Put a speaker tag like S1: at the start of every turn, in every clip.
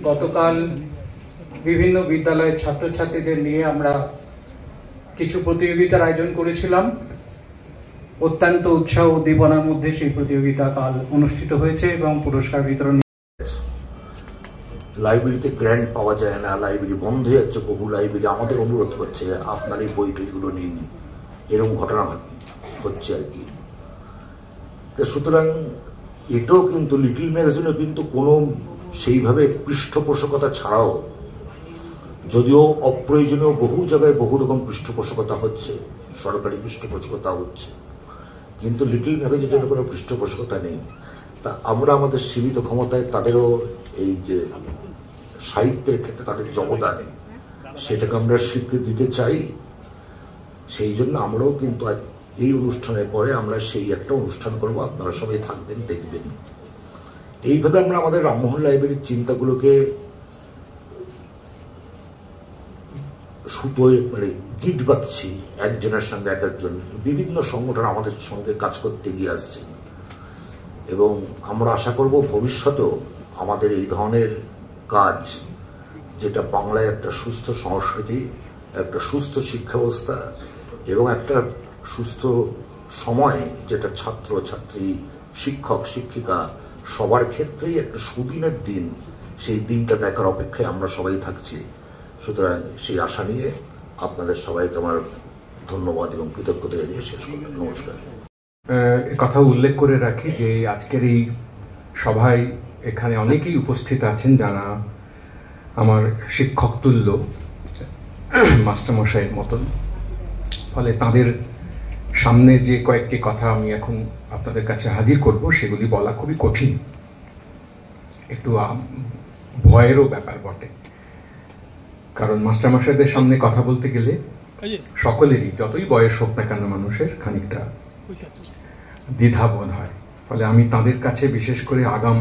S1: গতকাল বিভিন্ন বিদ্যালয়ের ছাত্রছাত্রীদের নিয়ে আমরা কিছু প্রতিযোগিতার আয়োজন করেছিলাম। অত্যন্ত উৎসাহ উদ্দীপনার মধ্যে সেই প্রতিযোগিতা কাল অনুষ্ঠিত হয়েছে এবং পুরস্কার বিতরণ।
S2: লাইব্রেরিতে গ্র্যান্ট পাওয়া যায় না, লাইব্রেরি বন্ধ হয়ে যাচ্ছে, বহু লাইব্রেরি আমাদের অনুরোধ করছে আপনার এই বইগুলো নিন, এরকম ঘটনা হচ্ছে আর কি। তো সুতরাং এটাও কিন্তু লিটল ম্যাগাজিনও কিন্তু কোনো সেইভাবে পৃষ্ঠপোষকতা ছাড়াও, যদিও অপ্রয়োজনীয় বহু জায়গায় বহু রকম পৃষ্ঠপোষকতা হচ্ছে, সরকারি পৃষ্ঠপোষকতা হচ্ছে, কিন্তু লিটল ম্যাগাজিনের কোনো পৃষ্ঠপোষকতা নেই। তা আমরা আমাদের সীমিত ক্ষমতায় তাদেরও এই যে সাহিত্যের ক্ষেত্রে তাদের যোগদান, সেটাকে আমরা স্বীকৃতি দিতে চাই। সেই জন্য আমরাও কিন্তু এই অনুষ্ঠানের পরে আমরা সেই একটা অনুষ্ঠান করবো, আপনারা সবাই থাকবেন, দেখবেন। এইভাবে আমরা আমাদের রামমোহন লাইব্রেরির চিন্তাগুলোকে সুতোয় মানে গিট বাঁধছি, একজনের সঙ্গে এক একজন বিভিন্ন সংগঠন আমাদের সঙ্গে কাজ করতে গিয়ে আসছে, এবং আমরা আশা করব ভবিষ্যতেও আমাদের এই ধরনের কাজ, যেটা বাংলায় একটা সুস্থ সংস্কৃতি, একটা সুস্থ শিক্ষা ব্যবস্থা এবং একটা সুস্থ সময়, যেটা ছাত্র ছাত্রী, শিক্ষক শিক্ষিকা সবার ক্ষেত্রেই একটা সুদিনের দিন, সেই দিনটা দেখার অপেক্ষায় আমরা সবাই থাকছি। সুতরাং সেই আশা নিয়ে আপনাদের সবাইকে আমার ধন্যবাদ এবং কৃতজ্ঞতা জানিয়ে শেষ করলাম। নমস্কার।
S3: কথা উল্লেখ করে রাখি যে আজকের এই সভায় এখানে অনেকেই উপস্থিত আছেন যারা আমার শিক্ষক তুল্য, মাস্টারমশাইয়ের মতন। ফলে তাদের সামনে যে কয়েকটি কথা আমি এখন আপনাদের কাছে হাজির করব, সেগুলি বলা খুবই কঠিন, একটু ভয়েরও ব্যাপার বটে। কারণ মাস্টারমশাইদের সামনে কথা বলতে গেলে সকলেরই, যতই বয়স হোক না কেন মানুষের, খানিকটা দ্বিধাবোধ হয়। ফলে আমি তাদের কাছে বিশেষ করে আগাম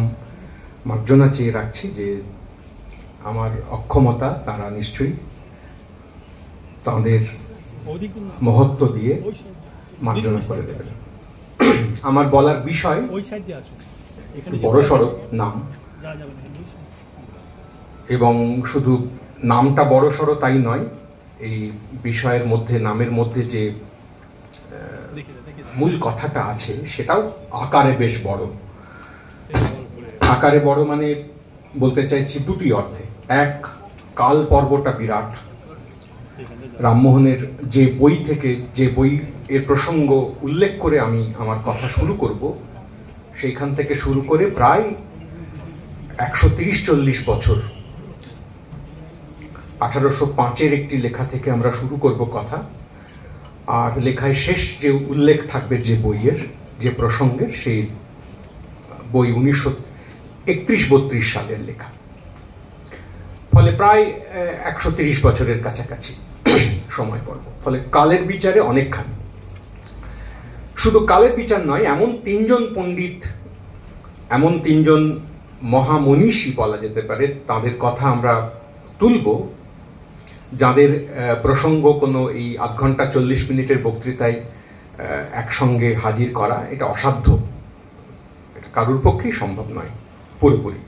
S3: মার্জনা চেয়ে রাখছি যে আমার অক্ষমতা তারা নিশ্চয়ই তাদের মহত্ব দিয়ে মার্জনা করে দেবেন। আমার বলার বিষয় বড়সড় নাম, এবং শুধু নামটা বড়সড় তাই নয়, এই বিষয়ের মধ্যে, নামের মধ্যে যে মূল কথাটা আছে সেটাও আকারে বেশ বড়। আকারে বড় মানে বলতে চাইছি দুটি অর্থে। এক, কাল পর্বটা বিরাট। রামমোহনের যে বই থেকে, যে বই এর প্রসঙ্গ উল্লেখ করে আমি আমার কথা শুরু করব, সেইখান থেকে শুরু করে প্রায় 130-40 বছর, 1805-এর একটি লেখা থেকে আমরা শুরু করব কথা। আর লেখায় শেষ যে উল্লেখ থাকবে যে বইয়ের, যে প্রসঙ্গের, সেই বই 1931-32 সালের লেখা। ফলে প্রায় 130 বছরের কাছাকাছি সময় পর্ব। ফলে কালের বিচারে অনেকখানি। শুধু কালের বিচার নয়, এমন তিনজন পণ্ডিত, এমন তিনজন মহামনীষী বলা যেতে পারে, তাদের কথা আমরা তুলব, যাদের প্রসঙ্গ কোনো এই 8 ঘন্টা 40 মিনিটের বক্তৃতায় একসঙ্গে হাজির করা এটা অসাধ্য, এটা কারোর পক্ষেই সম্ভব নয় পুরোপুরি।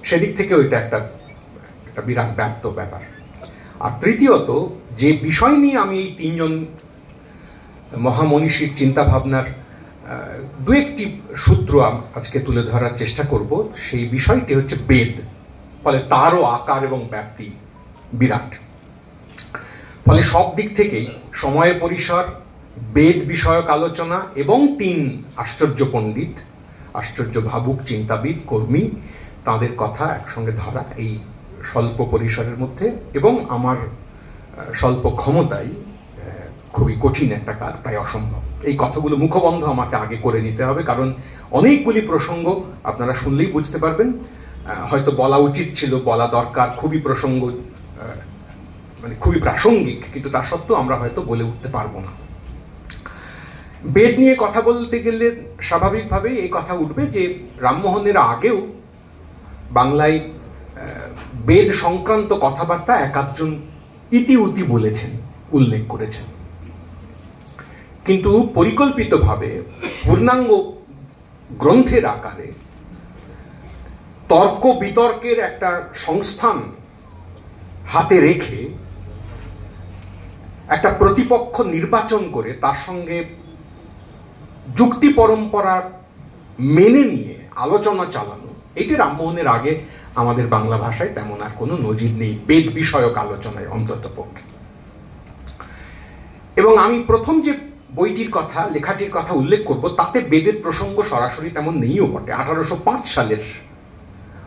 S3: সেদিক থেকেও এটা একটা বিরাট ব্যক্ত ব্যাপার। আর তৃতীয়ত, যে বিষয় নিয়ে আমি এই তিনজন মহামনীষীর চিন্তা ভাবনার দু একটি সূত্র আজকে তুলে ধরার চেষ্টা করব, সেই বিষয়টি হচ্ছে বেদ। ফলে তারও আকার এবং ব্যাপ্তি বিরাট। ফলে সব দিক থেকেই সময় পরিসর, বেদ বিষয়ক আলোচনা এবং 3 আশ্চর্য পণ্ডিত, আশ্চর্য ভাবুক, চিন্তাবিদ, কর্মী, তাদের কথা একসঙ্গে ধরা এই স্বল্প পরিসরের মধ্যে এবং আমার স্বল্প ক্ষমতায় খুবই কঠিন একটা কাজ, প্রায় অসম্ভব। এই কথাগুলো মুখবন্ধ আমাকে আগে করে নিতে হবে, কারণ অনেকগুলি প্রসঙ্গ আপনারা শুনলেই বুঝতে পারবেন, হয়তো বলা উচিত ছিল, বলা দরকার, খুবই প্রসঙ্গ, মানে খুবই প্রাসঙ্গিক, কিন্তু তা সত্ত্বেও আমরা হয়তো বলে উঠতে পারবো না। বেদ নিয়ে কথা বলতে গেলে স্বাভাবিকভাবেই এই কথা উঠবে যে রামমোহনের আগেও বাংলায় বেদ সংক্রান্ত কথাবার্তা একাধজন ইতিউতি বলেছেন, উল্লেখ করেছেন, কিন্তু পরিকল্পিতভাবে পূর্ণাঙ্গ গ্রন্থের আকারে তর্ক বিতর্কের একটা সংস্থান হাতে রেখে একটা প্রতিপক্ষ নির্বাচন করে তার সঙ্গে যুক্তি পরম্পরা মেনে নিয়ে আলোচনা চালানো, এটি রামমোহনের আগে আমাদের বাংলা ভাষায় তেমন আর কোনো নজির নেই বেদ বিষয়ক আলোচনায় অন্তত পক্ষে। এবং আমি প্রথম যে বইটির কথা, লেখাটির কথা উল্লেখ করব, তাতে বেদের প্রসঙ্গ সরাসরি তেমন নেইও বটে। 1805 সালের,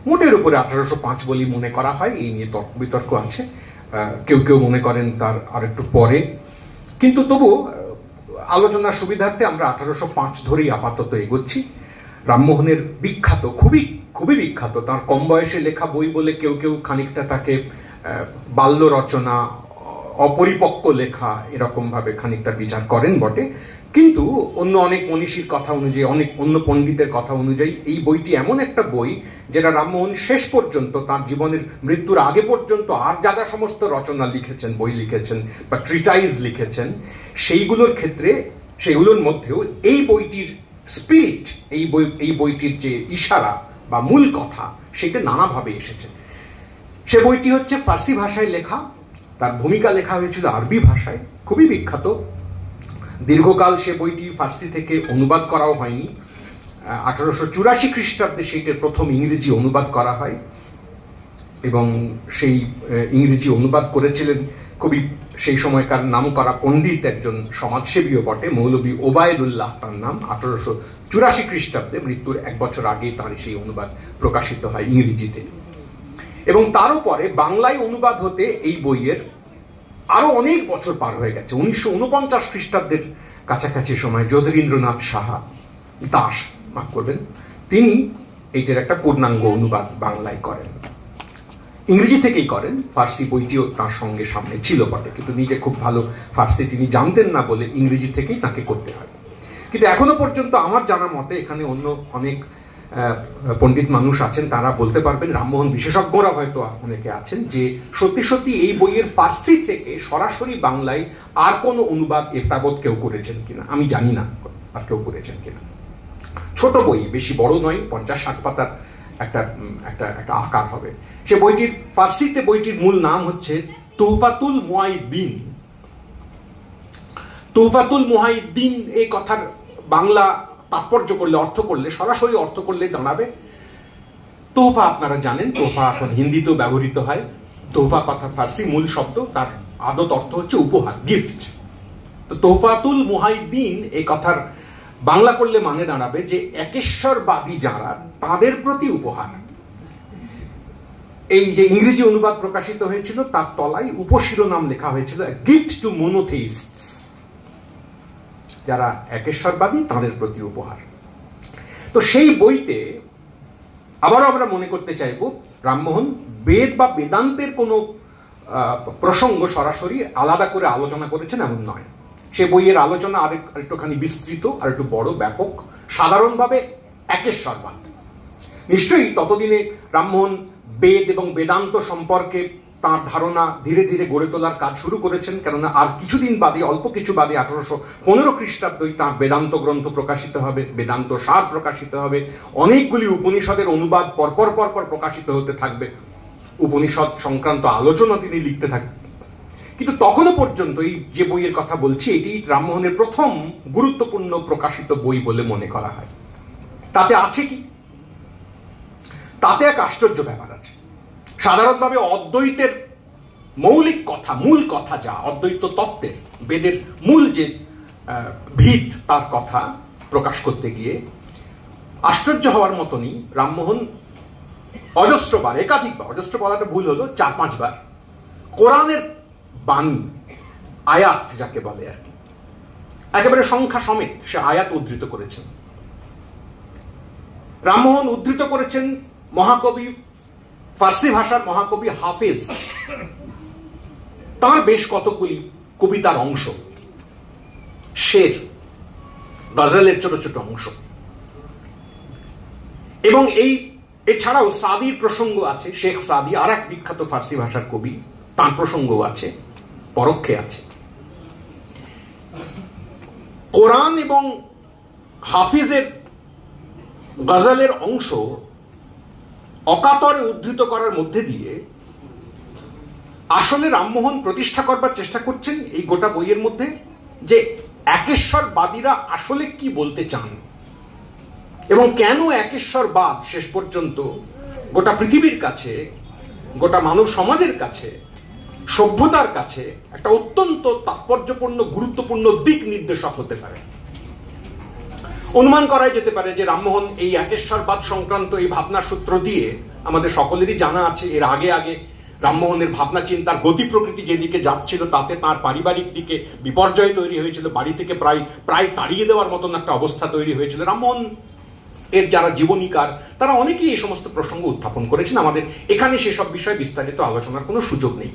S3: মোটের উপরে 1805 বলি মনে করা হয়, এই নিয়ে তর্ক বিতর্ক আছে, কেউ কেউ মনে করেন তার আরেকটু পরে, কিন্তু তবু আলোচনার সুবিধার্থে আমরা 1805 ধরেই আপাতত এগোচ্ছি। রামমোহনের বিখ্যাত, খুবই খুবই বিখ্যাত, তার কম বয়সে লেখা বই বলে কেউ কেউ খানিকটা তাকে বাল্য রচনা, অপরিপক্ক লেখা এরকম ভাবে খানিকটা বিচার করেন বটে, কিন্তু অন্য অনেক মনীষীর কথা অনুযায়ী, অনেক অন্য পণ্ডিতের কথা অনুযায়ী এই বইটি এমন একটা বই যেটা রামমোহন শেষ পর্যন্ত, তার জীবনের মৃত্যুর আগে পর্যন্ত আর যা যা সমস্ত রচনা লিখেছেন, বই লিখেছেন বা ট্রিটাইজ লিখেছেন, সেইগুলোর ক্ষেত্রে, সেগুলোর মধ্যেও এই বইটির স্পিরিট, এই বইটির যে ইশারা বা মূল কথা, সেটা নানাভাবে এসেছে। সে বইটি হচ্ছে ফার্সি ভাষায় লেখা, তার ভূমিকা লেখা হয়েছিল আরবি ভাষায়, খুবই বিখ্যাত। দীর্ঘকাল সে বইটি ফার্সি থেকে অনুবাদ করাও হয়নি। 1884 খ্রিস্টাব্দে সেইটার প্রথম ইংরেজি অনুবাদ করা হয়, এবং সেই ইংরেজি অনুবাদ করেছিলেন খুবই সেই সময়কার নাম করা পণ্ডিত, একজন সমাজসেবীও বটে, মৌলভী ওবায়দুল্লাহ তার নাম। 1884 খ্রিস্টাব্দে মৃত্যুর 1 বছর আগে তার সেই অনুবাদ প্রকাশিত হয় ইংরেজিতে। এবং তারও পরে বাংলায় অনুবাদ হতে এই বইয়ের আরো অনেক বছর পার হয়ে গেছে। 1949 খ্রিস্টাব্দের কাছাকাছি সময় জ্যোতিরিন্দ্রনাথ সাহা দাস, মাফ করবেন, তিনি এইটার একটা পূর্ণাঙ্গ অনুবাদ বাংলায় করেন, ইংরেজি থেকেই করেন। ফার্সি বইটিও তার সঙ্গে সামনে ছিল বটে, কিন্তু নিজে খুব ভালো ফার্সি তিনি জানতেন না বলে ইংরেজি থেকেই তাকে করতে হয়। কিন্তু এখনো পর্যন্ত আমার জানা মতে, এখানে অন্য অনেক পণ্ডিত মানুষ আছেন, তারা বলতে পারবেন, রামমোহন বিশেষজ্ঞরা হয়তো অনেকে আছেন, যে সত্যি সত্যি এই বইয়ের ফার্সি থেকে সরাসরি বাংলায় আর কোনো অনুবাদ এতাবৎ কেউ করেছেন কিনা আমি জানি না, আর কেউ করেছেন কিনা। ছোট বই, বেশি বড় নয়, 50-60 পাতার একটা একটা একটা আকার হবে। সে বইটির ফার্সিতে, বইটির মূল নাম হচ্ছে তুহফাতুল মুআইদ্দিন। তুহফাতুল মুআইদ্দিন এই কথার বাংলা তাৎপর্য করলে, অর্থ করলে, সরাসরি অর্থ করলে দাঁড়াবে, তোহফা আপনারা জানেন, তোহফা এখন হিন্দিতেও ব্যবহৃত হয়। তোহফা কথা ফার্সি মূল শব্দ, তার আদত অর্থ হচ্ছে উপহার, গিফট। তো তোহফাতুল মুআইদ্দিন এই কথার বাংলা করলে মানে দাঁড়াবে যে একেশ্বরবাদী যারা, তাদের প্রতি উপহার। এই যে ইংরেজি অনুবাদ প্রকাশিত হয়েছিল, তার তলায় উপশিরোনাম লেখা হয়েছিল গিফট টু মোনোথেইস্টস, যারা একেশ্বরবাদী তাদের প্রতি উপহার। তো সেই বইতে আবারও আমরা মনে করতে চাইব, রামমোহন বেদ বা বেদান্তের কোনো প্রসঙ্গ সরাসরি আলাদা করে আলোচনা করেছেন এমন নয়। সে বইয়ের আলোচনা আরেকটুখানি বিস্তৃত, আর একটু বড়, ব্যাপক, সাধারণভাবে একেশ্বরবাদ। নিশ্চয়ই ততদিনে রামমোহন বেদ এবং বেদান্ত সম্পর্কে তার ধারণা ধীরে ধীরে গড়ে তোলার কাজ শুরু করেছেন, কেননা আর কিছুদিন বাদে, অল্প কিছু বাদে 1815 খ্রিস্টাব্দই তাঁর বেদান্ত গ্রন্থ প্রকাশিত হবে, বেদান্ত সার প্রকাশিত হবে, অনেকগুলি উপনিষদের অনুবাদ পরপর পরপর প্রকাশিত হতে থাকবে, উপনিষদ সংক্রান্ত আলোচনা তিনি লিখতে থাকবেন। কিন্তু তখনও পর্যন্ত এই যে বইয়ের কথা বলছি, এটি রামমোহনের প্রথম গুরুত্বপূর্ণ প্রকাশিত বই বলে মনে করা হয়। তাতে আছে কি? তাতে এক আশ্চর্য ব্যাপার আছে। সাধারণভাবে অদ্বৈতের মৌলিক কথা, মূল কথা, যা অদ্বৈত তত্ত্বের, বেদের মূল যে ভিত, তার কথা প্রকাশ করতে গিয়ে আশ্চর্য হওয়ার মতনই রামমোহন অজস্রবার, একাধিকবার, অজস্র বলাটা ভুল হলো, 4-5 বার কোরআনের বাণী, আয়াত যাকে বলে আর কি, একেবারে সংখ্যা সমেত সে আয়াত উদ্ধৃত করেছেন। রামমোহন উদ্ধৃত করেছেন মহাকবি, ফার্সি ভাষার মহাকবি হাফেজ, তার বেশ কতগুলি কবিতার অংশ, শের, গজলের ছোট ছোট অংশ, এবং এছাড়াও সাদির প্রসঙ্গ আছে। শেখ সাদি আর এক বিখ্যাত ফার্সি ভাষার কবি, তার প্রসঙ্গ আছে, পরোক্ষে আছে। কোরআন এবং হাফিজের গজলের অংশ অকাতরে উদ্ধৃত করার মধ্যে দিয়ে আসলে রামমোহন প্রতিষ্ঠা করবার চেষ্টা করছেন এই গোটা বইয়ের মধ্যে যে একেশ্বরবাদীরা আসলে কি বলতে চান এবং কেন একেশ্বরবাদ শেষ পর্যন্ত গোটা পৃথিবীর কাছে, গোটা মানব সমাজের কাছে, সভ্যতার কাছে একটা অত্যন্ত তাৎপর্যপূর্ণ গুরুত্বপূর্ণ দিক নির্দেশক হতে পারে। অনুমান করাই যেতে পারে যে রামমোহন এই একেশ্বরবাদ সংক্রান্ত এই ভাবনা সূত্র দিয়ে, আমাদের সকলেরই জানা আছে এর আগে আগে রামমোহনের ভাবনা চিন্তার গতি প্রকৃতি যেদিকে যাচ্ছিল তাতে তার পারিবারিক দিকে বিপর্যয় তৈরি হয়েছিল, বাড়ি থেকে প্রায় তাড়িয়ে দেওয়ার মতন একটা অবস্থা তৈরি হয়েছিল। রামমোহন এর যারা জীবনীকার তারা অনেকেই এই সমস্ত প্রসঙ্গ উত্থাপন করেছেন, আমাদের এখানে সেসব বিষয়ে বিস্তারিত আলোচনার কোনো সুযোগ নেই।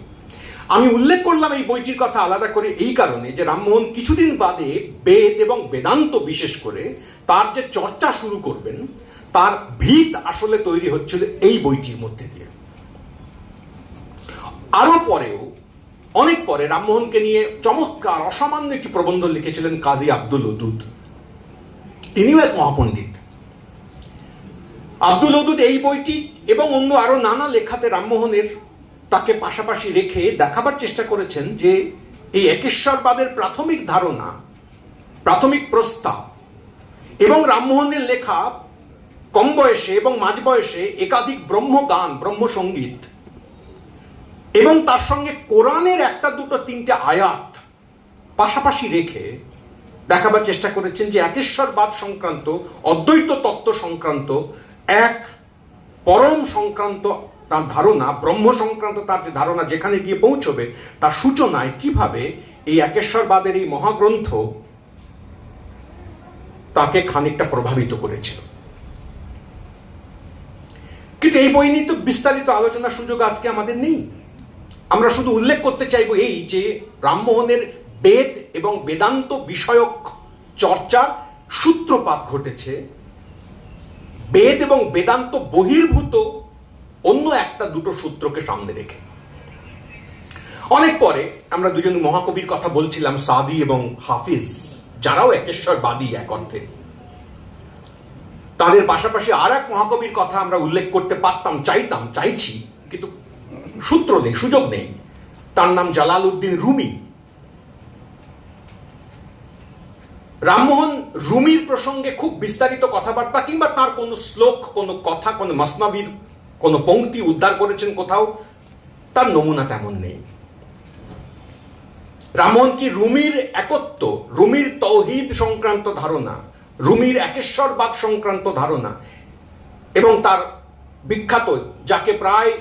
S3: আমি উল্লেখ করলাম এই বইটির কথা আলাদা করে এই কারণে যে রামমোহন কিছুদিন বাদে বেদ এবং বেদান্ত বিশেষ করে তার যে চর্চা শুরু করবেন তার ভিত আসলে তৈরি হচ্ছিল এই বইটির মধ্যে দিয়ে। আরো পরেও অনেক পরে রামমোহনকে নিয়ে চমৎকার অসামান্য একটি প্রবন্ধ লিখেছিলেন কাজী আব্দুল ওদুদ, তিনিও এক মহাপণ্ডিত। আব্দুল ওদুদ এই বইটি এবং অন্য আরো নানা লেখাতে রামমোহনের তাকে পাশাপাশি রেখে দেখাবার চেষ্টা করেছেন যে এই একেশ্বরবাদের প্রাথমিক ধারণা, প্রাথমিক প্রস্তাব এবং রামমোহনের লেখা কম বয়সে এবং মাঝ বয়সে একাধিক ব্রহ্মগান, ব্রহ্মসঙ্গীত এবং তার সঙ্গে কোরআনের একটা দুটো তিনটে আয়াত পাশাপাশি রেখে দেখাবার চেষ্টা করেছেন যে একেশ্বরবাদ সংক্রান্ত, অদ্বৈত তত্ত্ব সংক্রান্ত এক পরম সংক্রান্ত তার ধারণা, ব্রহ্ম সংক্রান্ত তার যে ধারণা যেখানে গিয়ে পৌঁছবে তার সূচনায় কিভাবে এই একেশ্বরবাদের এই মহাগ্রন্থ তাকে খানিকটা প্রভাবিত করেছিল। কিন্তু এই বই নিয়ে তো বিস্তারিত আলোচনার সুযোগ আজকে আমাদের নেই। আমরা শুধু উল্লেখ করতে চাইব এই যে রামমোহনের বেদ এবং বেদান্ত বিষয়ক চর্চা সূত্রপাত ঘটেছে বেদ এবং বেদান্ত বহির্ভূত অন্য একটা দুটো সূত্রকে সামনে রেখে। অনেক পরে আমরা দুজন মহাকবির কথা বলছিলাম, সাদি এবং হাফিজ, যারাও একেশ্বরবাদী এক অর্থে, তাদের পাশাপাশি আর এক মহাকবির কথা আমরা উল্লেখ করতে পারতাম, চাইছি, কিন্তু সূত্র নেই, সুযোগ নেই। তার নাম জালালউদ্দিন রুমি। রামমোহন রুমির প্রসঙ্গে খুব বিস্তারিত কথাবার্তা কিংবা তার কোন শ্লোক, কোন কথা, কোন মসনবীর কোন পংক্তি উদ্ধার করেছেন কোথাও, তার নমুনা তেমন নেই। রামমোহন কি রুমির একত্ব, রুমির তৌহিদ সংক্রান্ত ধারণা, রুমির একেশ্বরবাদ সংক্রান্ত ধারণা এবং তার বিখ্যাত, যাকে প্রায়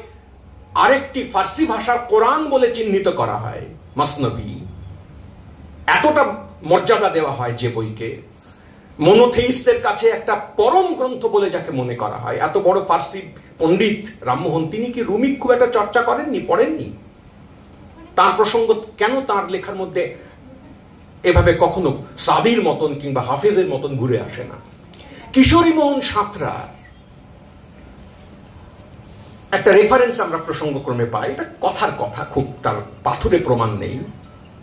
S3: আরেকটি ফার্সি ভাষার কোরআন বলে চিহ্নিত করা হয়, মসনবী, এতটা মর্যাদা দেওয়া হয় যে বইকে, মনোথেইস্টদের কাছে একটা পরম গ্রন্থ বলে যাকে মনে করা হয়, এত বড় ফার্সি পণ্ডিত রামমোহন, তিনি কি রুমি খুব একটা চর্চা করেননি, পড়েননি? তার প্রসঙ্গ কেন তার লেখার মধ্যে এভাবে কখনো সাদির মতন কিংবা হাফিজের মতন ঘুরে আসে না? কিশোরী মোহন সাঁতরার একটা রেফারেন্স আমরা প্রসঙ্গক্রমে পাই, এটা কথার কথা, খুব তার পাথুরে প্রমাণ নেই,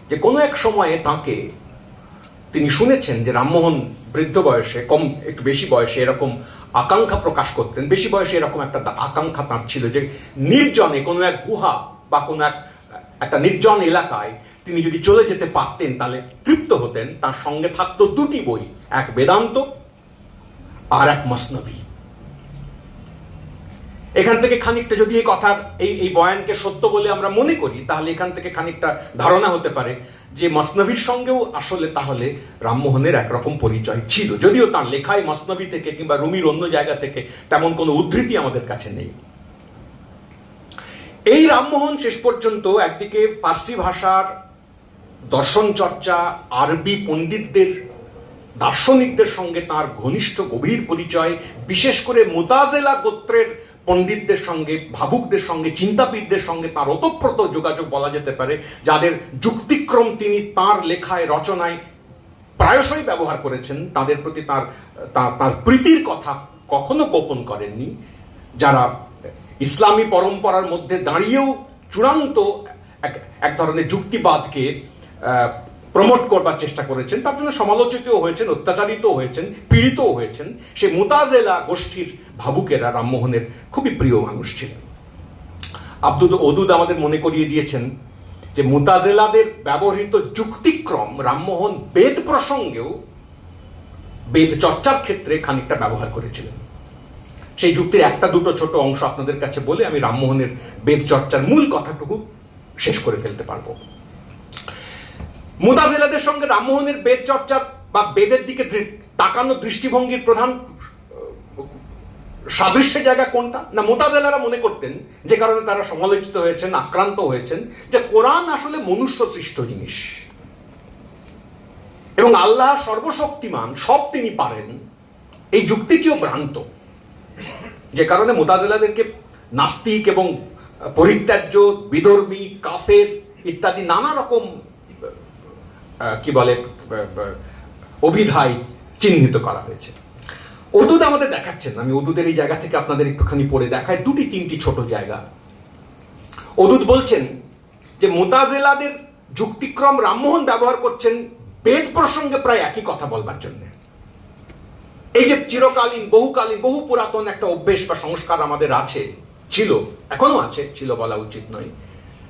S3: যে কোনো এক সময়ে তাকে তিনি শুনেছেন যে রামমোহন বৃদ্ধ বয়সে, একটু বেশি বয়সে এরকম আকাঙ্ক্ষা প্রকাশ করতেন। বেশি বয়সে এরকম একটা আকাঙ্ক্ষা তাঁর ছিল যে নির্জনে কোনো এক গুহা বা কোনো একটা নির্জন এলাকায় তিনি যদি চলে যেতে পারতেন তাহলে তৃপ্ত হতেন। তার সঙ্গে থাকতো দুটি বই, এক বেদান্ত আর এক মসনবী। এখান থেকে খানিকটা যদি এই কথার এই বয়ানকে সত্য বলে আমরা মনে করি, তাহলে এখান থেকে খানিকটা ধারণা হতে পারে যে মসনবীর সঙ্গেও আসলে তাহলে রামমোহনের একরকম পরিচয় ছিল, যদিও তার লেখায় মসনবী থেকে কিংবা রুমির অন্য জায়গা থেকে তেমন কোনো উদ্ধৃতি আমাদের কাছে নেই। এই রামমোহন শেষ পর্যন্ত একদিকে ফার্সি ভাষার দর্শন চর্চা, আরবি পণ্ডিতদের, দার্শনিকদের সঙ্গে তার ঘনিষ্ঠ গভীর পরিচয়, বিশেষ করে মুতাজিলা গোত্রের পণ্ডিতদের সঙ্গে, ভাবুকদের সঙ্গে, চিন্তাবিদদের সঙ্গে তার ওতপ্রোত যোগাযোগ বলা যেতে পারে, যাদের যুক্তিক্রম তিনি তার লেখায়, রচনায় প্রায়শই ব্যবহার করেছেন। তাদের প্রতি তার প্রীতির কথা কখনো গোপন করেননি, যারা ইসলামী পরম্পরার মধ্যে দাঁড়িয়েও চূড়ান্ত এক ধরনের যুক্তিবাদকে প্রমোট করবার চেষ্টা করেছেন, তার জন্য সমালোচিতও হয়েছেন, অত্যাচারিত হয়েছেন, পীড়িতও হয়েছেন। সে মুতাজেলা গোষ্ঠীর ভাবুকেরা রামমোহনের খুবই প্রিয় মানুষ ছিলেন। ওদুদ আমাদের মনে করিয়ে দিয়েছেন যে মুতাজেলাদের ব্যবহৃত যুক্তিক্রম রামমোহন বেদ প্রসঙ্গেও, বেদ চর্চার ক্ষেত্রে খানিকটা ব্যবহার করেছিলেন। সেই যুক্তির একটা দুটো ছোট অংশ আপনাদের কাছে বলে আমি রামমোহনের বেদ চর্চার মূল কথাটুকু শেষ করে ফেলতে পারবো। মুতাজিলাদের সঙ্গে রামমোহনের বেদ চর্চা বা বেদের দিকে তাকানো দৃষ্টিভঙ্গির প্রধান সাদৃশ্যের জায়গা কোনটা? না, মুতাজিলারা মনে করতেন, যে কারণে তারা সমালোচিত হয়েছেন, আক্রান্ত হয়েছেন, যে কোরআন আসলে মনুষ্য সৃষ্ট জিনিস এবং আল্লাহ সর্বশক্তিমান, সব তিনি পারেন। এই যুক্তিটিও ভ্রান্ত, যে কারণে মুতাজিলাদেরকে নাস্তিক এবং পরিত্যাজ্য, বিধর্মী, কাফের ইত্যাদি নানা রকম কি বলে অভিধায় চিহ্নিত করা হয়েছে। ওদুদ আমাদের দেখাচ্ছেন, আমি ওদুদের এই জায়গা থেকে আপনাদের একটুখানি পড়ে দেখাই, দুটি তিনটি ছোট জায়গা। ওদুদ বলছেন যে মুতাজিলাদের যুক্তিক্রম রামমোহন ব্যবহার করছেন বেদ প্রসঙ্গে প্রায় একই কথা বলবার জন্য। এই যে চিরকালীন, বহুকালীন, বহু পুরাতন একটা অভ্যেস বা সংস্কার আমাদের আছে, ছিল, এখনো আছে, ছিল বলা উচিত নয়,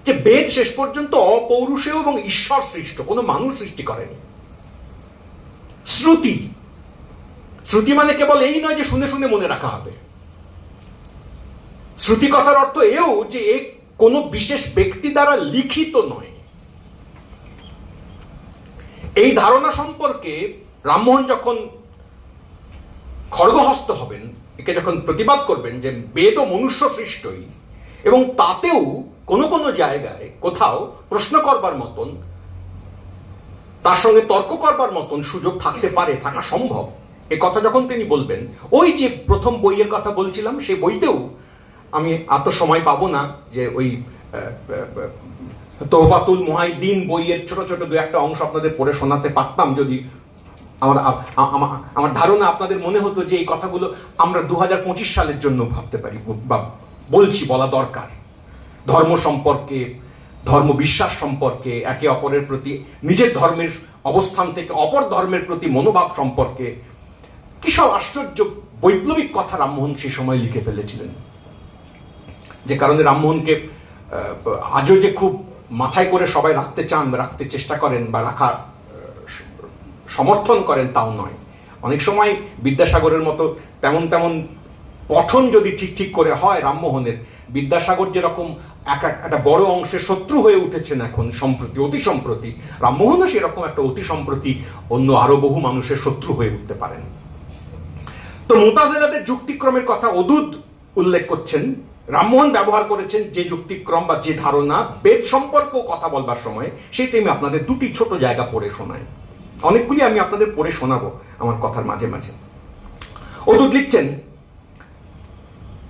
S3: যে বেদ শেষ পর্যন্ত অপৌরুষেয় এবং ঈশ্বর সৃষ্ট, কোনো মানুষ সৃষ্টি করেনি। শ্রুতি, শ্রুতি মানে কেবল এই নয় যে শুনে শুনে মনে রাখা হবে। শ্রুতি কথার অর্থ এও যে এ কোনো বিশেষ ব্যক্তি দ্বারা লিখিত নয়। এই ধারণা সম্পর্কে রামমোহন যখন খড়গহস্ত হবেন, একে যখন প্রতিবাদ করবেন যে বেদও মনুষ্য সৃষ্টই, এবং তাতেও কোনো কোনো জায়গায় কোথাও প্রশ্ন করবার মতন, তার সঙ্গে তর্ক করবার মতন সুযোগ থাকতে পারে, থাকা সম্ভব, এ কথা যখন তিনি বলবেন, ওই যে প্রথম বইয়ের কথা বলছিলাম, সেই বইতেও আমি এত সময় পাবো না যে ওই তোহফাতুল মুহাইদ্দিন বইয়ের ছোট ছোট দু একটা অংশ আপনাদের পড়ে শোনাতে পারতাম, যদি আমার ধারণা আপনাদের মনে হতো যে এই কথাগুলো আমরা 2025 সালের জন্য ভাবতে পারি বা বলা দরকার। ধর্ম সম্পর্কে, ধর্ম বিশ্বাস সম্পর্কে, একে অপরের প্রতি, নিজের ধর্মের অবস্থান থেকে অপর ধর্মের প্রতি মনোভাব সম্পর্কে কি সব আশ্চর্য বৈপ্লবিক কথা রামমোহন সেই সময় লিখে ফেলেছিলেন। যে কারণে রামমোহনকে আজও যে খুব মাথায় করে সবাই রাখতে চান, রাখতে চেষ্টা করেন বা রাখার সমর্থন করেন তাও নয়। অনেক সময় বিদ্যাসাগরের মতো তেমন তেমন পঠন যদি ঠিক ঠিক করে হয় রামমোহনের, বিদ্যাসাগর যেরকম একটা বড় অংশের শত্রু হয়ে উঠেছেন এখন সম্প্রতি, অতি সম্প্রতি, রামমোহনও সেরকম একটা অতি সম্প্রতি অন্য আরো বহু মানুষের শত্রু হয়ে উঠতে পারেন। তো মুতাজিলাদের যুক্তিক্রমের কথা ওদুদ উল্লেখ করছেন। রামমোহন ব্যবহার করেছেন যে যুক্তিক্রম বা যে ধারণা বেদ সম্পর্কেও কথা বলবার সময়, সেটা আমি আপনাদের দুটি ছোট জায়গা পড়ে শোনাই। অনেকগুলি আমি আপনাদের পড়ে শোনাবো আমার কথার মাঝে মাঝে। ওদুদ লিখছেন,